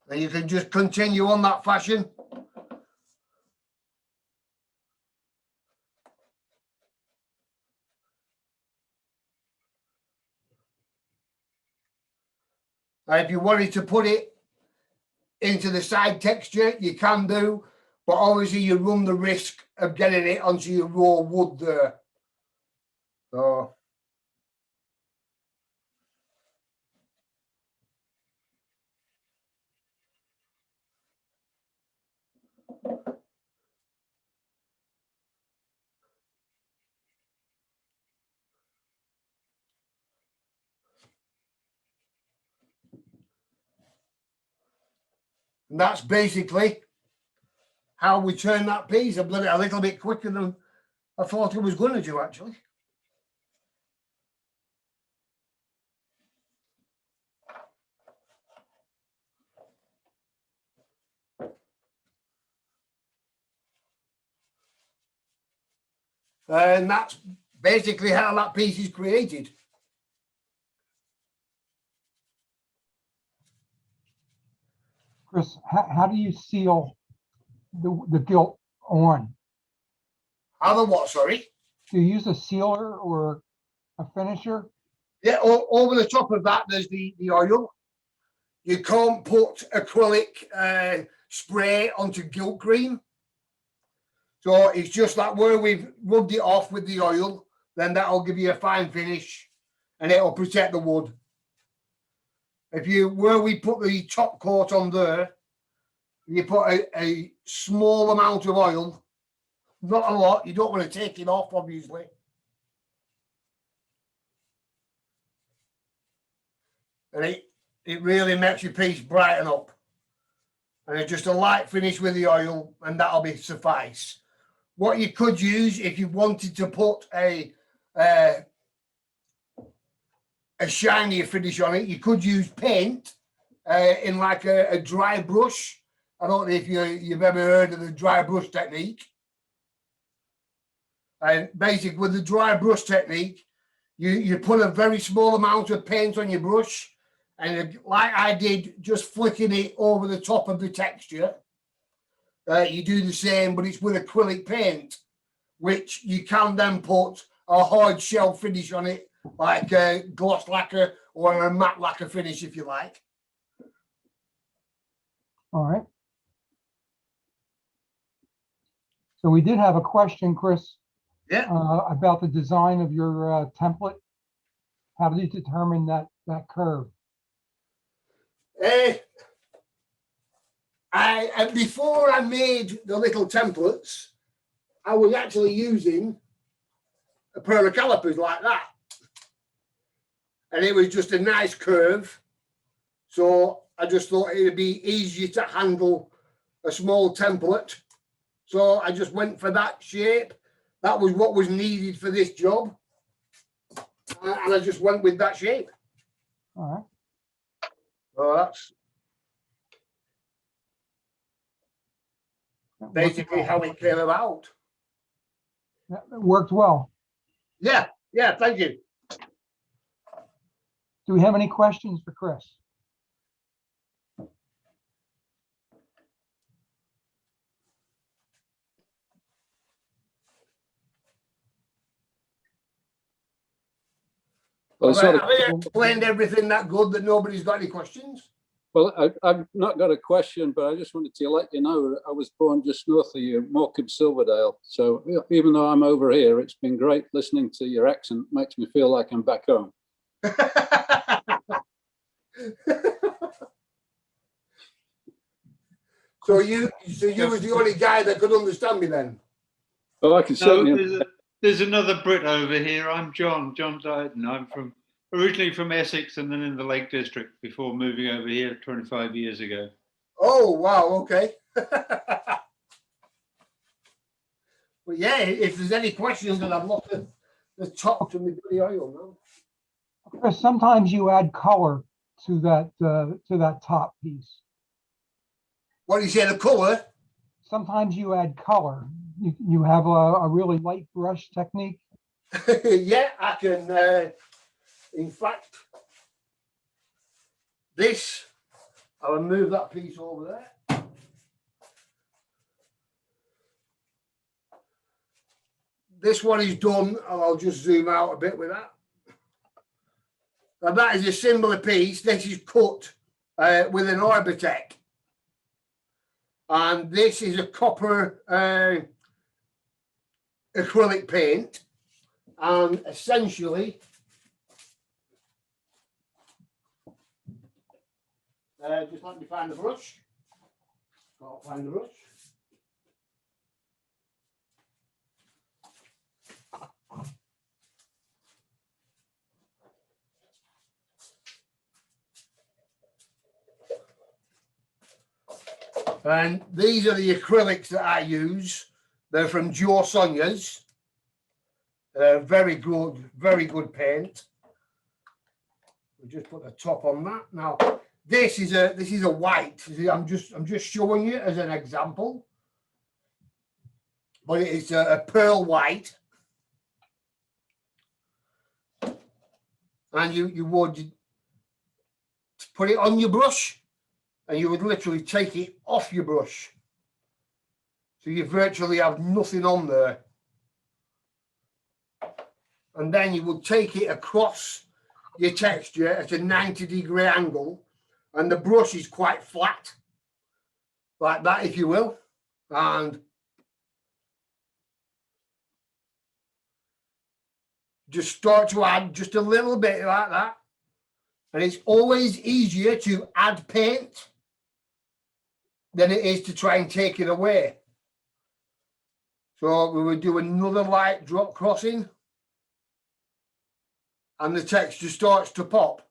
And you can just continue on that fashion. If you wanted to put it into the side texture, you can do, but obviously you run the risk of getting it onto your raw wood there. So and that's basically how we turn that piece. I've done it a little bit quicker than I thought I was going to do, actually. And that's basically how that piece is created. Chris, how do you seal the gilt on? How the what, sorry? Do you use a sealer or a finisher? Yeah, over the top of that, there's the oil. You can't put acrylic spray onto gilt cream. So it's just that where we've rubbed it off with the oil, then that'll give you a fine finish and it'll protect the wood. Where we put the top coat on there, you put a small amount of oil, not a lot, you don't want to take it off, obviously. And it really makes your piece brighten up. And it's just a light finish with the oil, and that'll be suffice. What you could use if you wanted to put a shinier finish on it, you could use paint in like a dry brush. I don't know if you've ever heard of the dry brush technique. And basically with the dry brush technique, you put a very small amount of paint on your brush, and like I did, just flicking it over the top of the texture. You do the same, but it's with acrylic paint, which you can then put a hard shell finish on it, like a gloss lacquer or a matte lacquer finish, if you like. All right. So we did have a question, Chris. Yeah. About the design of your template. How did you determine that curve? Before I made the little templates, I was actually using a pair of calipers like that. And it was just a nice curve. So I just thought it would be easier to handle a small template. So I just went for that shape. That was what was needed for this job. And I just went with that shape. All right. So that's basically how it came about. It worked well. Yeah, thank you. Do we have any questions for Chris? Well, Have I explained everything that good that nobody's got any questions? well, I've not got a question, but I just wanted to let you know I was born just north of you, Morecambe, Silverdale. So even though I'm over here, it's been great listening to your accent. It makes me feel like I'm back home. So you was the only guy that could understand me then? Oh, I can certainly. No, there's another Brit over here. I'm John Dayton. I'm originally from Essex and then in the Lake District before moving over here 25 years ago. Oh, wow, okay. But yeah, if there's any questions, then I've lost the top to the oil now. Chris, sometimes you add color to that top piece. What do you say, the colour? Sometimes you add color. You have a really light brush technique. Yeah, I can. In fact, this I'll move that piece over there. This one is done, and I'll just zoom out a bit with that. And that is a similar piece. This is cut with an Orbitec. And this is a copper acrylic paint. And essentially, just let me find the brush. Can't find the brush. And these are the acrylics that I use. They're from Joe Sonia's. Very good paint. We'll just put the top on that. Now, this is a white. I'm just showing you as an example. But it's a pearl white. And you would put it on your brush, and you would literally take it off your brush. So you virtually have nothing on there. And then you would take it across your texture at a 90-degree angle, and the brush is quite flat, like that, if you will. And just start to add just a little bit like that. And it's always easier to add paint than it is to try and take it away. So we would do another light drop crossing, and the texture starts to pop.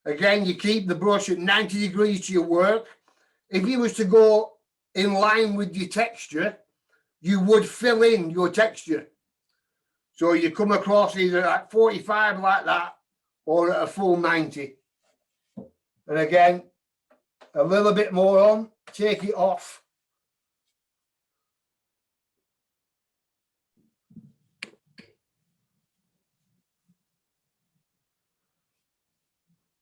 Again, you keep the brush at 90 degrees to your work. If you was to go in line with your texture, you would fill in your texture. So you come across either at 45 like that, or at a full 90. And again, a little bit more on, take it off.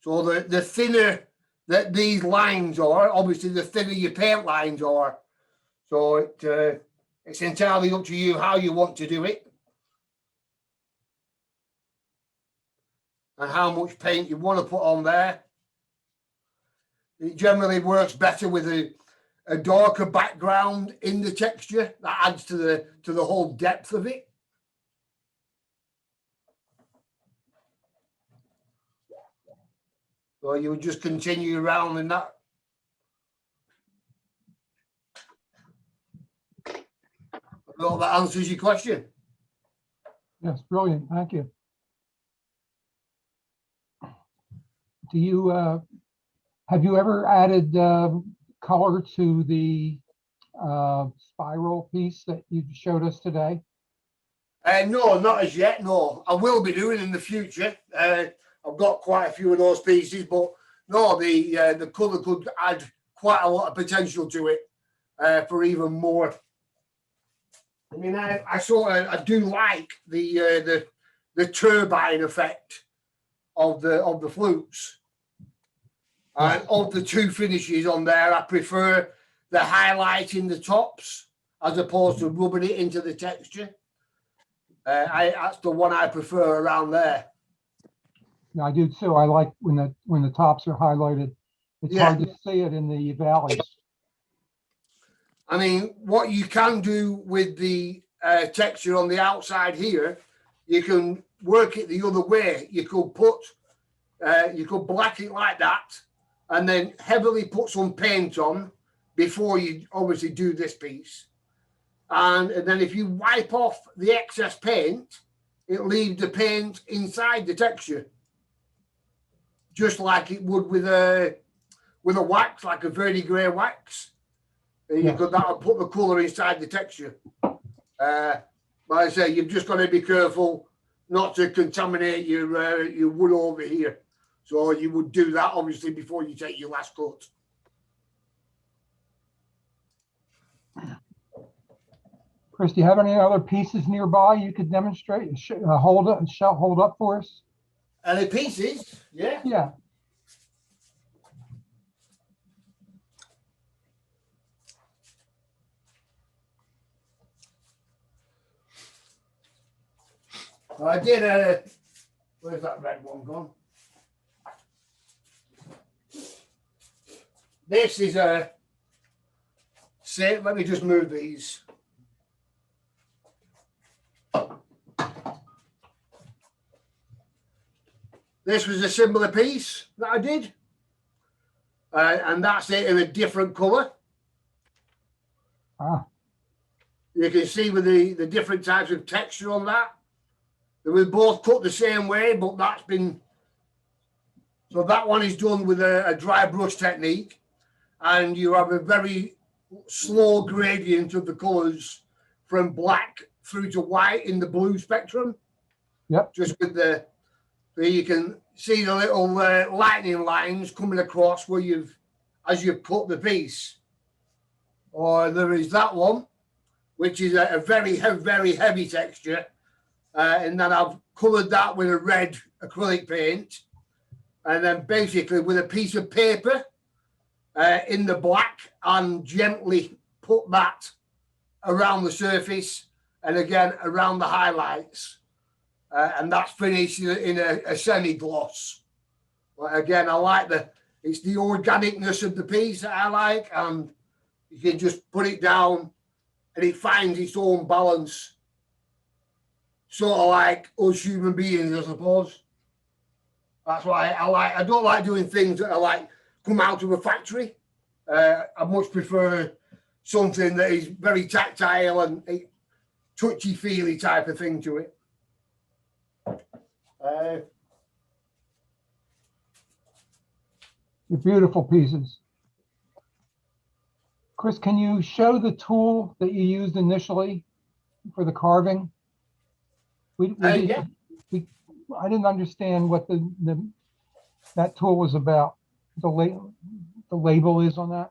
So the thinner that these lines are, obviously the thinner your paint lines are. So it's entirely up to you how you want to do it, and how much paint you want to put on there. It generally works better with a darker background in the texture. That adds to the whole depth of it. So you would just continue around in that. I hope that answers your question. Yes, brilliant. Thank you. Do you have you ever added color to the spiral piece that you showed us today? No, not as yet. No, I will be doing in the future. I've got quite a few of those pieces, but no, the colour could add quite a lot of potential to it for even more. I mean, I do like the turbine effect of the flutes. And of the two finishes on there, I prefer the highlight in the tops as opposed to rubbing it into the texture. That's the one I prefer around there. Yeah, I do too. I like when the tops are highlighted. It's hard to see it in the valleys. I mean, what you can do with the texture on the outside here, you can work it the other way. You could black it like that, and then heavily put some paint on before you obviously do this piece. And then if you wipe off the excess paint, it leaves the paint inside the texture, just like it would with a wax, like a verdigris wax. And you could that'll put the colour inside the texture. But I say you've just got to be careful not to contaminate your wood over here. So you would do that obviously before you take your last cut. Chris, do you have any other pieces nearby you could demonstrate? Hold up for us. Any pieces? Yeah. Yeah. I did where's that red one gone? This is a say, let me just move these. This was a similar piece that I did. And that's it in a different colour. Ah, You can see with the different types of texture on that. They were both cut the same way, but that's been, so that one is done with a dry brush technique, and you have a very slow gradient of the colours from black through to white in the blue spectrum. Yep. Just with the, you can see the little lightning lines coming across where as you've cut the piece. Or there is that one, which is a very heavy texture. And then I've coloured that with a red acrylic paint. And then basically with a piece of paper in the black and gently put that around the surface and again around the highlights. And that's finished in a semi-gloss. But again, I like it's the organicness of the piece that I like, and you can just put it down and it finds its own balance. Sort of like us human beings, I suppose. That's why I don't like doing things that are like come out of a factory. I much prefer something that is very tactile and a touchy-feely type of thing to it. they're beautiful pieces. Chris, can you show the tool that you used initially for the carving? Yeah. I didn't understand what that tool was about. The label is on that?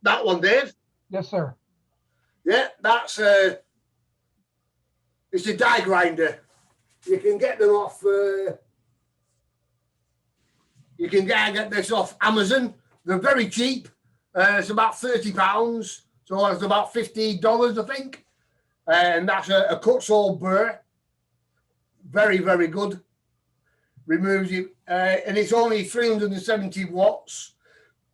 That one, Dave? Yes, sir. Yeah, that's it's a die grinder. You can get them off. You can get this off Amazon. They're very cheap. It's about £30, so it's about $15, I think. And that's a cut saw burr. Very good. Removes it, and it's only 370 watts,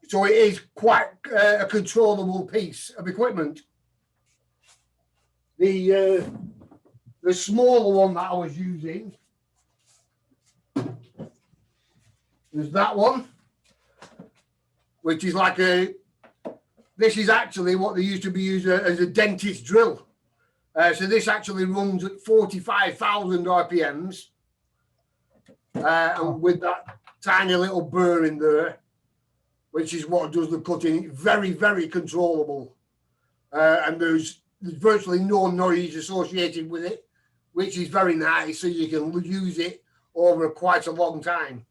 so it is quite a controllable piece of equipment. The smaller one that I was using is that one, which is like this is actually what they used to be used as a dentist drill. So this actually runs at 45,000 RPMs, and with that tiny little burr in there, which is what does the cutting. Very controllable, and there's virtually no noise associated with it, which is very nice. So you can use it over quite a long time.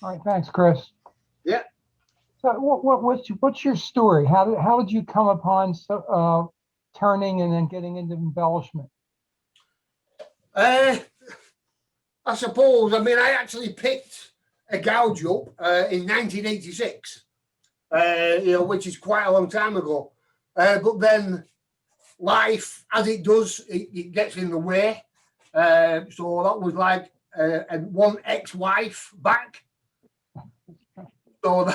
All right, thanks, Chris. Yeah. So what's your story? How did you come upon turning and then getting into embellishment? I suppose. I mean, I actually picked a gouge up in 1986, which is quite a long time ago. But then life, as it does, it gets in the way. So that was like one ex-wife back. So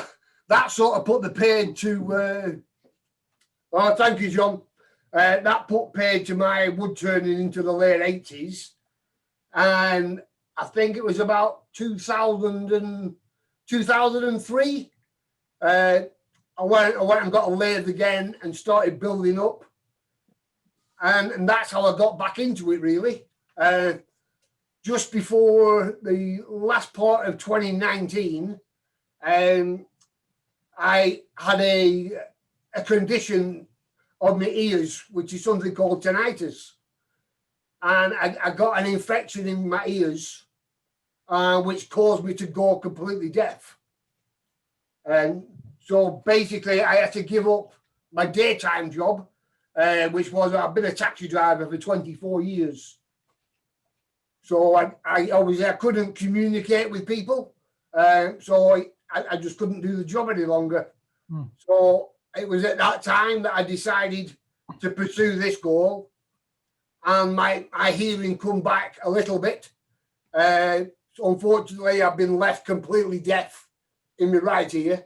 that sort of put the paid to. Oh, thank you, John. That put paid to my wood turning into the late 80s, and I think it was about 2003. I went and got a lathe again and started building up, and that's how I got back into it, really. Just before the last part of 2019, I had a condition of my ears, which is something called tinnitus. And I got an infection in my ears, which caused me to go completely deaf. And so basically I had to give up my daytime job, which was, I've been a taxi driver for 24 years. So I couldn't communicate with people. So I just couldn't do the job any longer. So it was at that time that I decided to pursue this goal. and my hearing come back a little bit. So unfortunately, I've been left completely deaf in my right ear,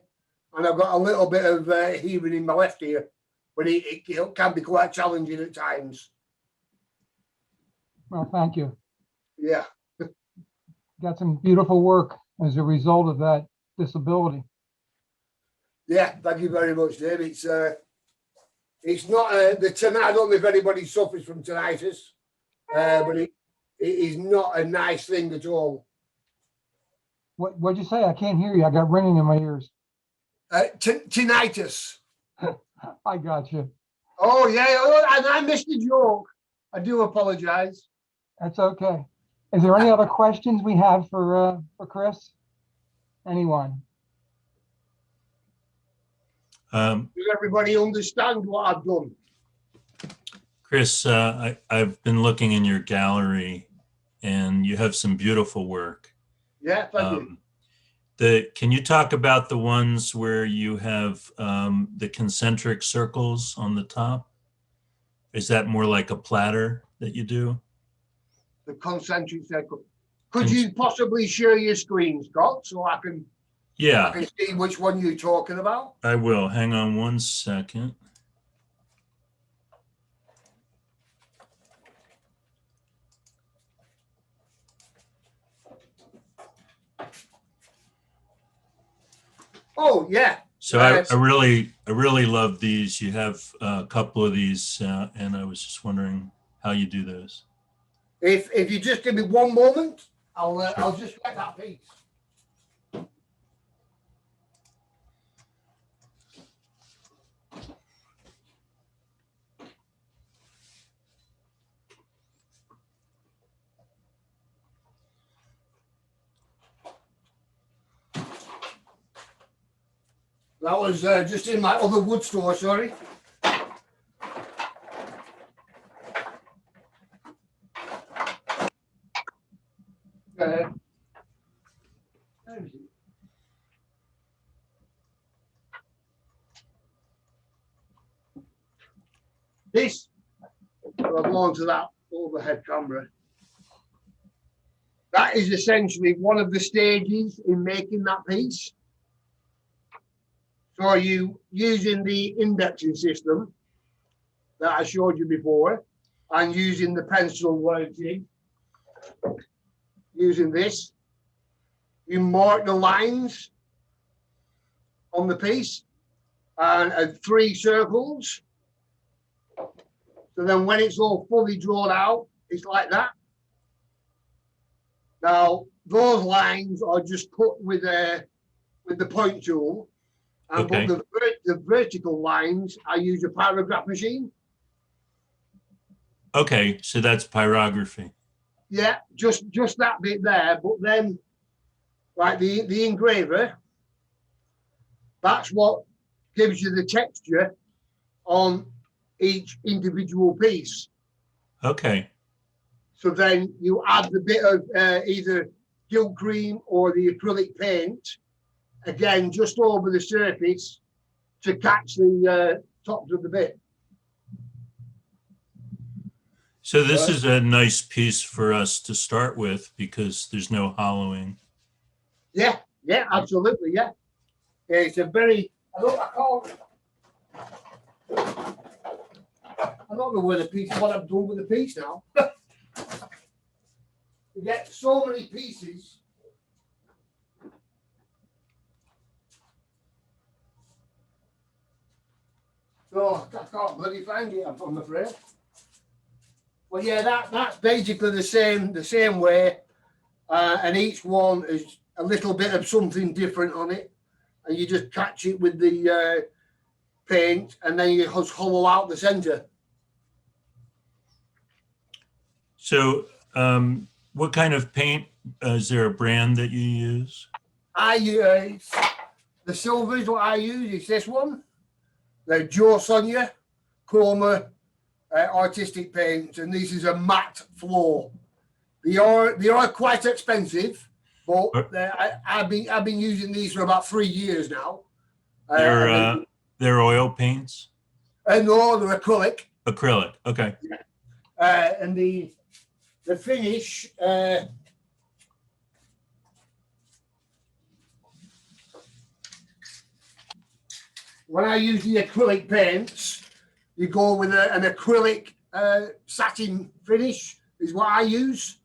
and I've got a little bit of hearing in my left ear, but it can be quite challenging at times. Well, thank you. Yeah, Got some beautiful work as a result of that disability. yeah. Thank you very much, Dave. It's not the tinnitus. I don't know if anybody suffers from tinnitus, but it is not a nice thing at all. What'd you say? I can't hear you. I got ringing in my ears. Tinnitus. I got you. Oh yeah, oh, and I missed the joke. I do apologise. That's okay. Is there any other questions we have for Chris? Anyone? Um, Does everybody understand what I've done? Chris, I've been looking in your gallery, and you have some beautiful work. Yeah, thank you. Can you talk about the ones where you have the concentric circles on the top? Is that more like a platter that you do? The concentric circle. Could you possibly share your screen, Scott, so I can Yeah, see which one you're talking about? I will. Hang on one second. Oh yeah. So I really love these. You have a couple of these, and I was just wondering how you do those. If you just give me one moment, I'll Sure. I'll just get that piece. That was just in my other wood store, sorry. This, I'll go on to that overhead camera. That is essentially one of the stages in making that piece. So are you using the indexing system that I showed you before, and using the pencil working, using this, you mark the lines on the piece and 3 circles. So then when it's all fully drawn out, it's like that. Now, those lines are just cut with the point tool. And Okay. but the vertical lines, I use a pyrograph machine. Okay, so that's pyrography. Yeah, just that bit there. But then, like the engraver, that's what gives you the texture on each individual piece. Okay, So then you add the bit of either gilt cream or the acrylic paint, again, just over the surface to catch the tops of the bit. so this is a nice piece for us to start with because there's no hollowing. Yeah, yeah, absolutely, yeah. Yeah, it's a very, I don't know where the piece, what I've done with the piece now. You get so many pieces. So I can't bloody find it, I'm afraid. Well, yeah, that's basically the same way, and each one is a little bit of something different on it, and you just catch it with the paint, and then you just hollow out the center. So what kind of paint, is there a brand that you use? I use the silvers. What I use is this one, the Joe Sonia Chroma artistic paints, and this is a matte floor. They are quite expensive, but I've been using these for about 3 years now. They're oil paints? No, they're acrylic. Acrylic, okay. And the finish, when I use the acrylic paints, you go with an acrylic satin finish is what I use.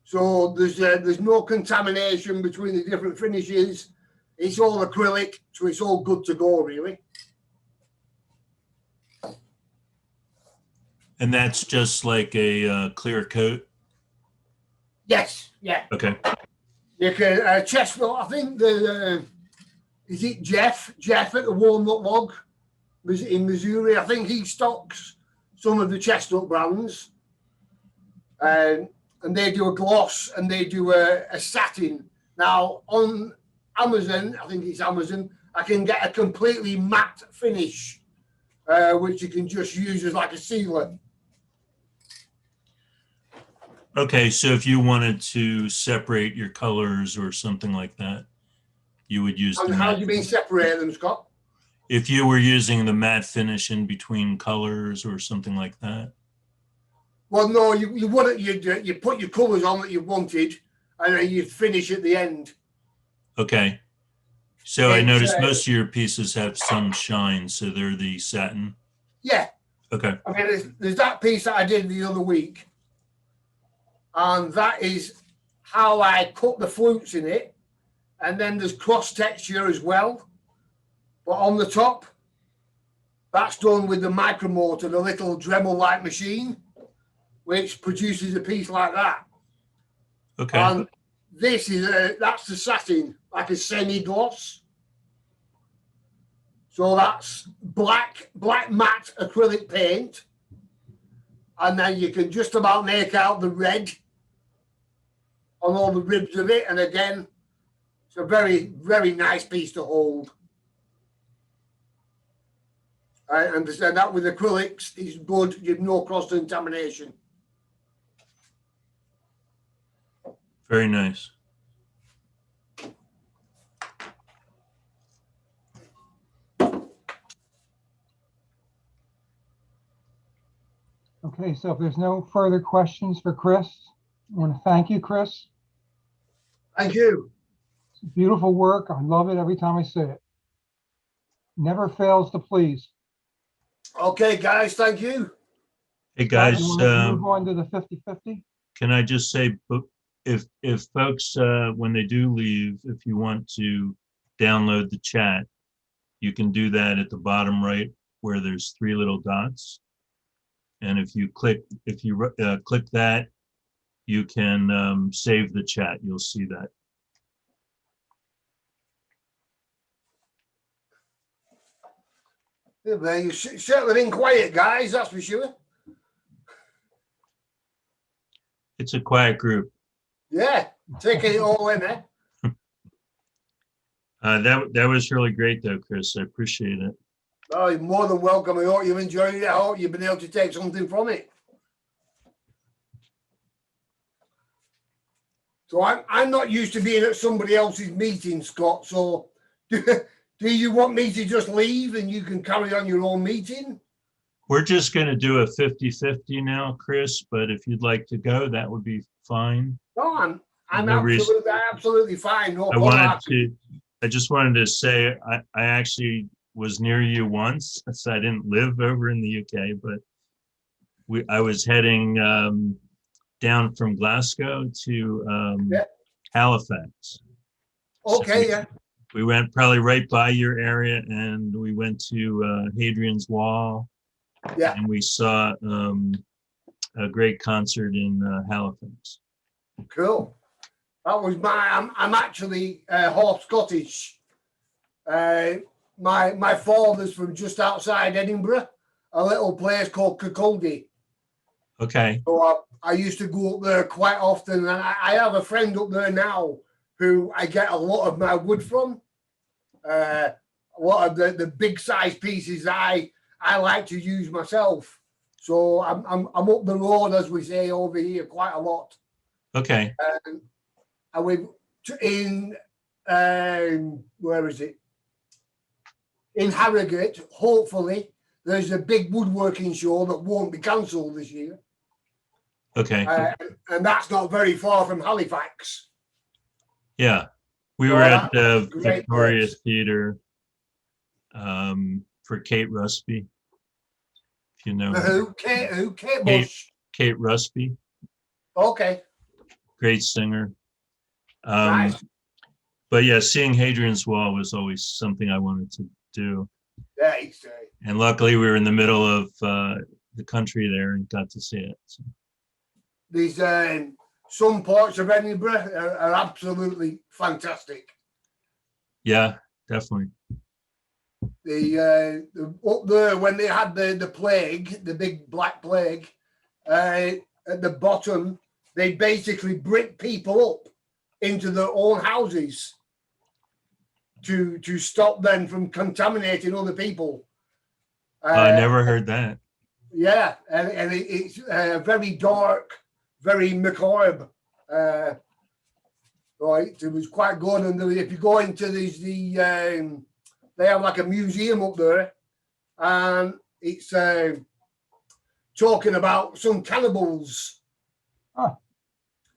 So there's no contamination between the different finishes. It's all acrylic, so it's all good to go, really. And that's just like a clear coat? Yes, yeah. Okay. You can chestnut. I think the is it Jeff at the Walnut Log in Missouri. I think he stocks some of the chestnut brands, and they do a gloss and they do a satin. Now on Amazon, I think it's Amazon, I can get a completely matte finish, which you can just use as like a sealer. Okay, so if you wanted to separate your colors or something like that, you would use the And how matte. do you mean separate them, Scott? If you were using the matte finish in between colors or something like that. Well, no, you wouldn't. You put your colours on that you wanted, and then you finish at the end. Okay. So I It's, noticed most of your pieces have some shine, so they're the satin. Yeah, Okay. I mean, there's that piece that I did the other week, and that is how I cut the flutes in it, and then there's cross texture as well. But on the top, that's done with the micromotor, the little Dremel-like machine, which produces a piece like that. Okay. And this is that's the satin, like a semi-gloss. So that's black matte acrylic paint, and then you can just about make out the red on all the ribs of it. And again, it's a very, very nice piece to hold. I understand that with acrylics, it's good. You've no cross contamination. Very nice. Okay, so if there's no further questions for Chris, I want to thank you, Chris. Thank you. It's beautiful work. I love it every time I see it. Never fails to please. Okay, guys, thank you. Hey guys, You wanna move on to the 50/50? can I just say, if folks, when they do leave, if you want to download the chat, you can do that at the bottom right where there's three little dots. And if you click that, you can save the chat. You'll see that. Yeah, well, you certainly been quiet, guys, that's for sure. It's a quiet group. Yeah, taking it all in there. That was really great though, Chris. I appreciate it. Oh, you're more than welcome. I hope you've enjoyed it. I hope you've been able to take something from it. So I'm not used to being at somebody else's meeting, Scott. So do you want me to just leave and you can carry on your own meeting? We're just going to do a 50/50 now, Chris, but if you'd like to go, that would be fine. No, I'm No reason. absolutely fine. No I just wanted to say, I actually was near you once, so I didn't live over in the UK, but I was heading down from Glasgow to Halifax. Okay, So yeah. we went probably right by your area, and we went to Hadrian's Wall. Yeah. And we saw a great concert in Halifax. Cool. That was I'm actually half Scottish. My father's from just outside Edinburgh, a little place called Kirkcaldy. Okay. So I used to go up there quite often, and I have a friend up there now who I get a lot of my wood from. A lot of the big size pieces I like to use myself. So I'm up the road, as we say over here, quite a lot. Okay. And we've in where is it? In Harrogate, hopefully, there's a big woodworking show that won't be cancelled this year. Okay. And that's not very far from Halifax. Yeah. We So were at that's a the great Victoria place. Theater for Kate Rusby. If you know The her. who? Kate who? Kate Kate. Bush. Kate Rusby, Okay, great singer. nice. But yeah, seeing Hadrian's Wall was always something I wanted to do. Yeah, it's, And luckily we were in the middle of the country there and got to see it. So. these some parts of Edinburgh are absolutely fantastic. Yeah, definitely. The up there when they had the plague, the big black plague, at the bottom, they basically brick people up into their own houses to stop them from contaminating other people. I never heard that. Yeah, and it's very dark, very macabre. Right, it was quite good. And if you go into they have like a museum up there, and it's talking about some cannibals. Huh.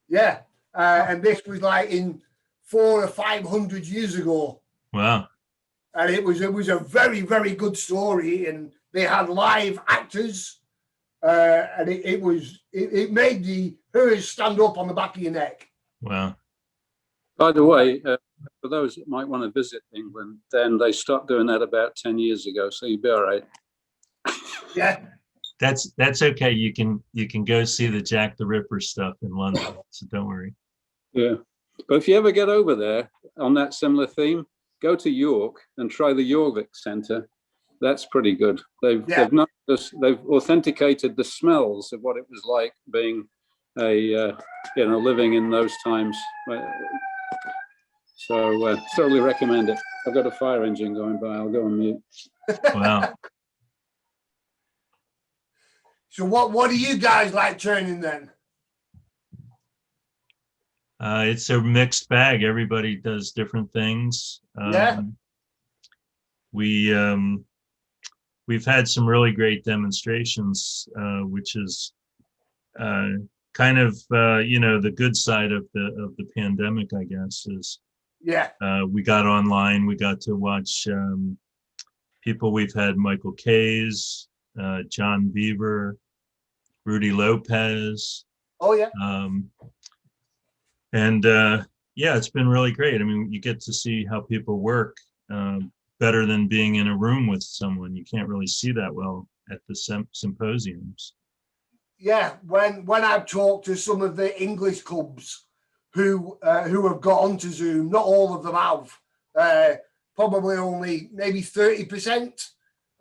Yeah, and this was like in 400 or 500 years ago, Wow. and it was a very, very good story, and they had live actors, and it made the hairs stand up on the back of your neck. Wow. By the way, for those that might want to visit England, then they stopped doing that about 10 years ago, so you'll be all right. Yeah, That's okay. You can go see the Jack the Ripper stuff in London, so don't worry. Yeah. But if you ever get over there on that similar theme, go to York and try the Jorvik Centre. That's pretty good. They've authenticated the smells of what it was like being living in those times. So thoroughly recommend it. I've got a fire engine going by. I'll go on mute. Wow. So what do you guys like turning then? It's a mixed bag. Everybody does different things. Yeah. We've had some really great demonstrations, which is kind of the good side of the pandemic, I guess, is we got online. We got to watch people. We've had Michael Kays, John Beaver, Rudy Lopez. Oh yeah. Yeah, it's been really great. I mean, you get to see how people work better than being in a room with someone. You can't really see that well at the symposiums. Yeah, when I've talked to some of the English clubs who have got onto Zoom, not all of them have. Probably only maybe 30%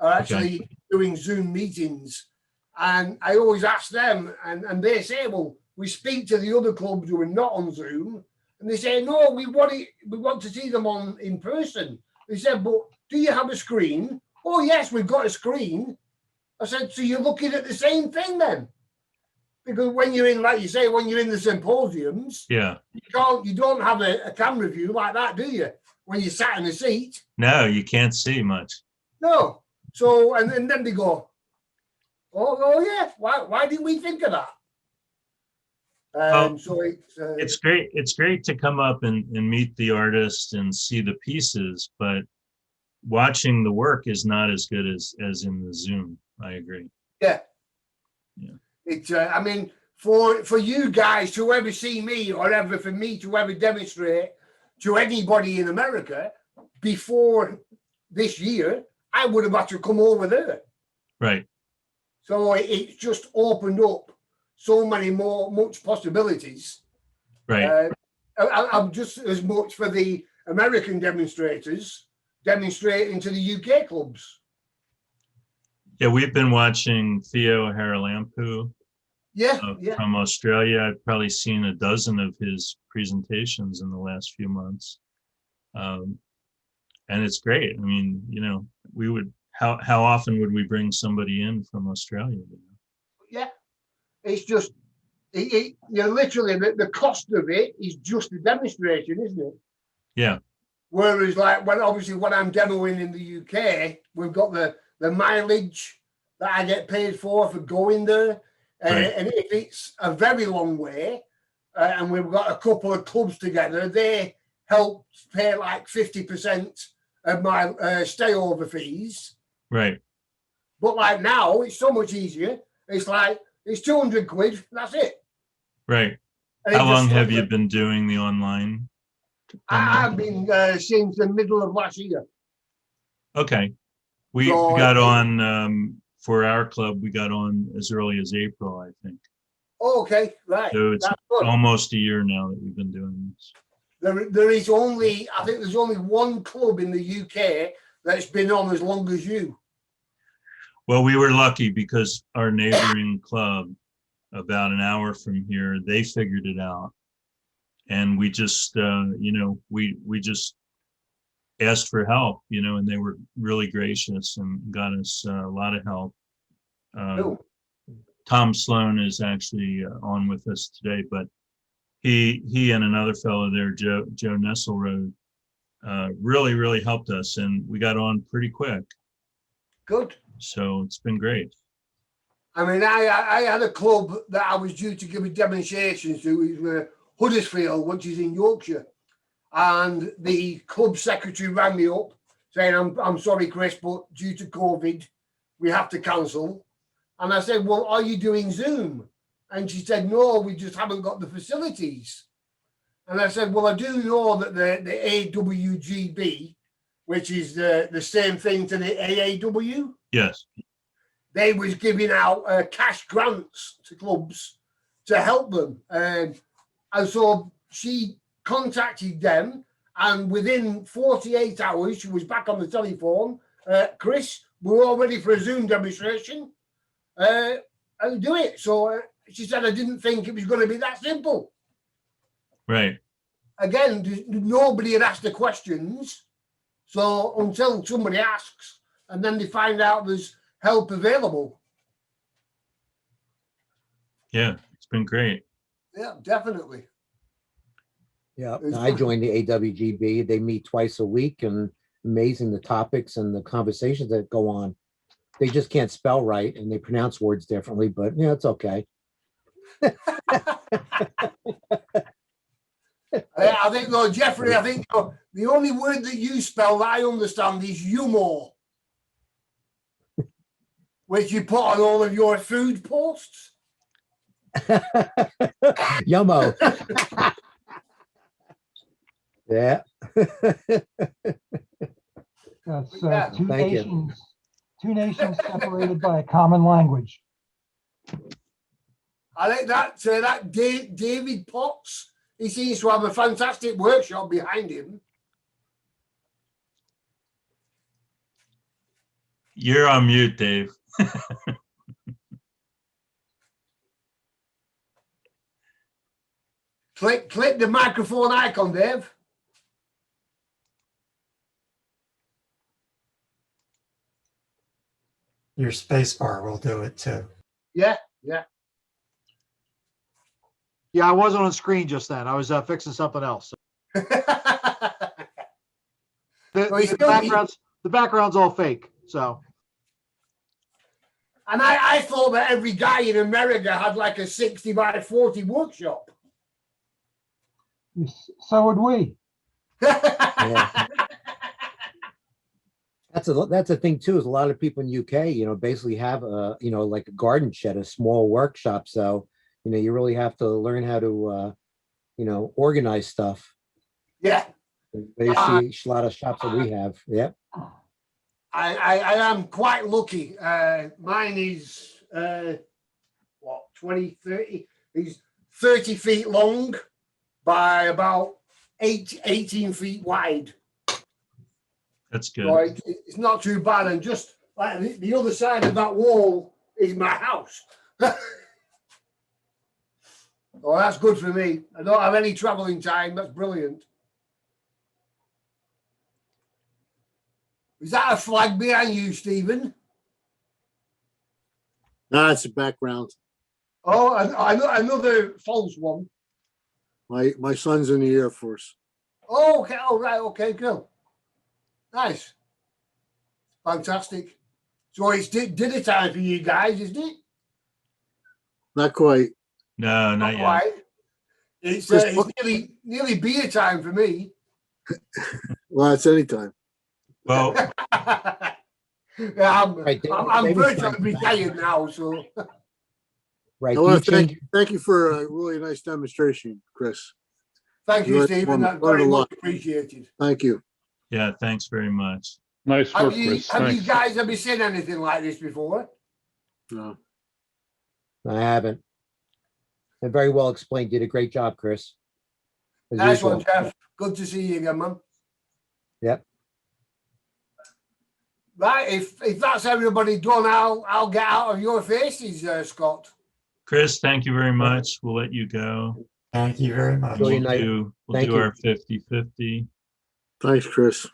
are actually doing Zoom meetings. And I always ask them, and they say, well, we speak to the other clubs who are not on Zoom, and they say, no, we want to see them in person. They said, but do you have a screen? Oh, yes, we've got a screen. I said, so you're looking at the same thing then? Because when you're in, like you say, when you're in the symposiums, yeah, you don't have a camera view like that, do you? When you sat in a seat. No, you can't see much. No. So, and then they go, oh yeah, why didn't we think of that? So it's great. It's great to come up and meet the artist and see the pieces, but watching the work is not as good as in the Zoom. I agree. Yeah. Yeah. It's I mean, for you guys to ever see me, or ever for me to ever demonstrate to anybody in America before this year, I would have had to come over there. Right. So it's just opened up so much possibilities. Right. I'm just as much for the American demonstrators demonstrating to the UK clubs. Yeah, we've been watching Theo Haralampu. Yeah. From Australia. I've probably seen a dozen of his presentations in the last few months. And it's great. I mean, how often would we bring somebody in from Australia? Yeah. It's just, literally the cost of it is just the demonstration, isn't it? Yeah. Whereas like when I'm demoing in the UK, we've got the mileage that I get paid for going there. Right. And if it's a very long way, and we've got a couple of clubs together, they help pay like 50% of my stay over fees. Right. But like now, it's so much easier. It's like, it's 200 quid, that's it. Right. And it How just long have stops you it. been doing the online? I've been since the middle of last year. Okay. We So got on, for our club, we got on as early as April, I think. Okay, right. So it's That's good. almost a year now that we've been doing this. There is only, I think there's only one club in the UK that's been on as long as you. Well, we were lucky because our neighboring club, about an hour from here, they figured it out. And we just, we just asked for help, and they were really gracious and got us a lot of help. Cool. Tom Sloan is actually on with us today, but he and another fellow there, Joe Nesselrode, really helped us, and we got on pretty quick. Good. So it's been great. I mean, I had a club that I was due to give a demonstration to, it was Huddersfield, which is in Yorkshire. And the club secretary rang me up saying, I'm sorry, Chris, but due to COVID, we have to cancel. And I said, well, are you doing Zoom? And she said, no, we just haven't got the facilities. And I said, well, I do know that the AWGB, which is the same thing to the AAW, Yes. they was giving out cash grants to clubs to help them. And so she contacted them, and within 48 hours, she was back on the telephone. Chris, we're all ready for a Zoom demonstration. And do it. So she said, I didn't think it was going to be that simple. Right. Again, nobody had asked the questions. So until somebody asks, and then they find out there's help available. Yeah, it's been great. Yeah, definitely. Yeah, It's I good. joined the AWGB. They meet twice a week, and amazing the topics and the conversations that go on. They just can't spell right and they pronounce words differently, but yeah, it's okay. I think, though, Jeffrey, I think the only word that you spell that I understand is humor, which you put on all of your food posts. Yummo. Yeah. That's Yeah. Thank you. two nations separated by a common language. I think that David Potts, he seems to have a fantastic workshop behind him. You're on mute, Dave. Click the microphone icon, Dave. Your space bar will do it too. Yeah. Yeah, I wasn't on screen just then. I was fixing something else. The background's all fake. So, And I thought that every guy in America had like a 60 by 40 workshop. So would we. Yeah. That's a thing too, is a lot of people in UK, basically have like a garden shed, a small workshop. So, you really have to learn how to, organize stuff. Yeah. You see a lot of shops that we have. Yep. I am quite lucky. Mine is 20, 30. He's 30 feet long by about 18 feet wide. That's good. So it's not too bad. And just like the other side of that wall is my house. Oh, that's good for me. I don't have any traveling time. That's brilliant. Is that a flag behind you, Stephen? No, it's a background. Oh, another false one. My son's in the Air Force. Oh, okay. Oh, right. Okay, cool. Nice. Fantastic. So it's dinner time for you guys, isn't it? Not quite. No, not yet. Right. It's, Chris, it's nearly beer time for me. Well, it's anytime. Well, Yeah, Right, I'm David's virtually trying to- retired now, so Right. I Do you want to change, thank you for a really nice demonstration, Chris. thank you, Very Stephen. That's learned very a much lot. appreciated. Thank you. yeah, thanks very much. Nice Have work, you Chris. have you Thanks. guys ever seen anything like this before? No. I haven't. And very well explained. Did a great job, Chris. As Nice one, usual. Jeff. Good to see you again, man. Yep. Right, if that's everybody done, I'll get out of your faces, Scott. Chris, thank you very much. We'll let you go. Thank you very much. Enjoy your We'll night. do, Thank you. our 50-50. Thanks, Chris.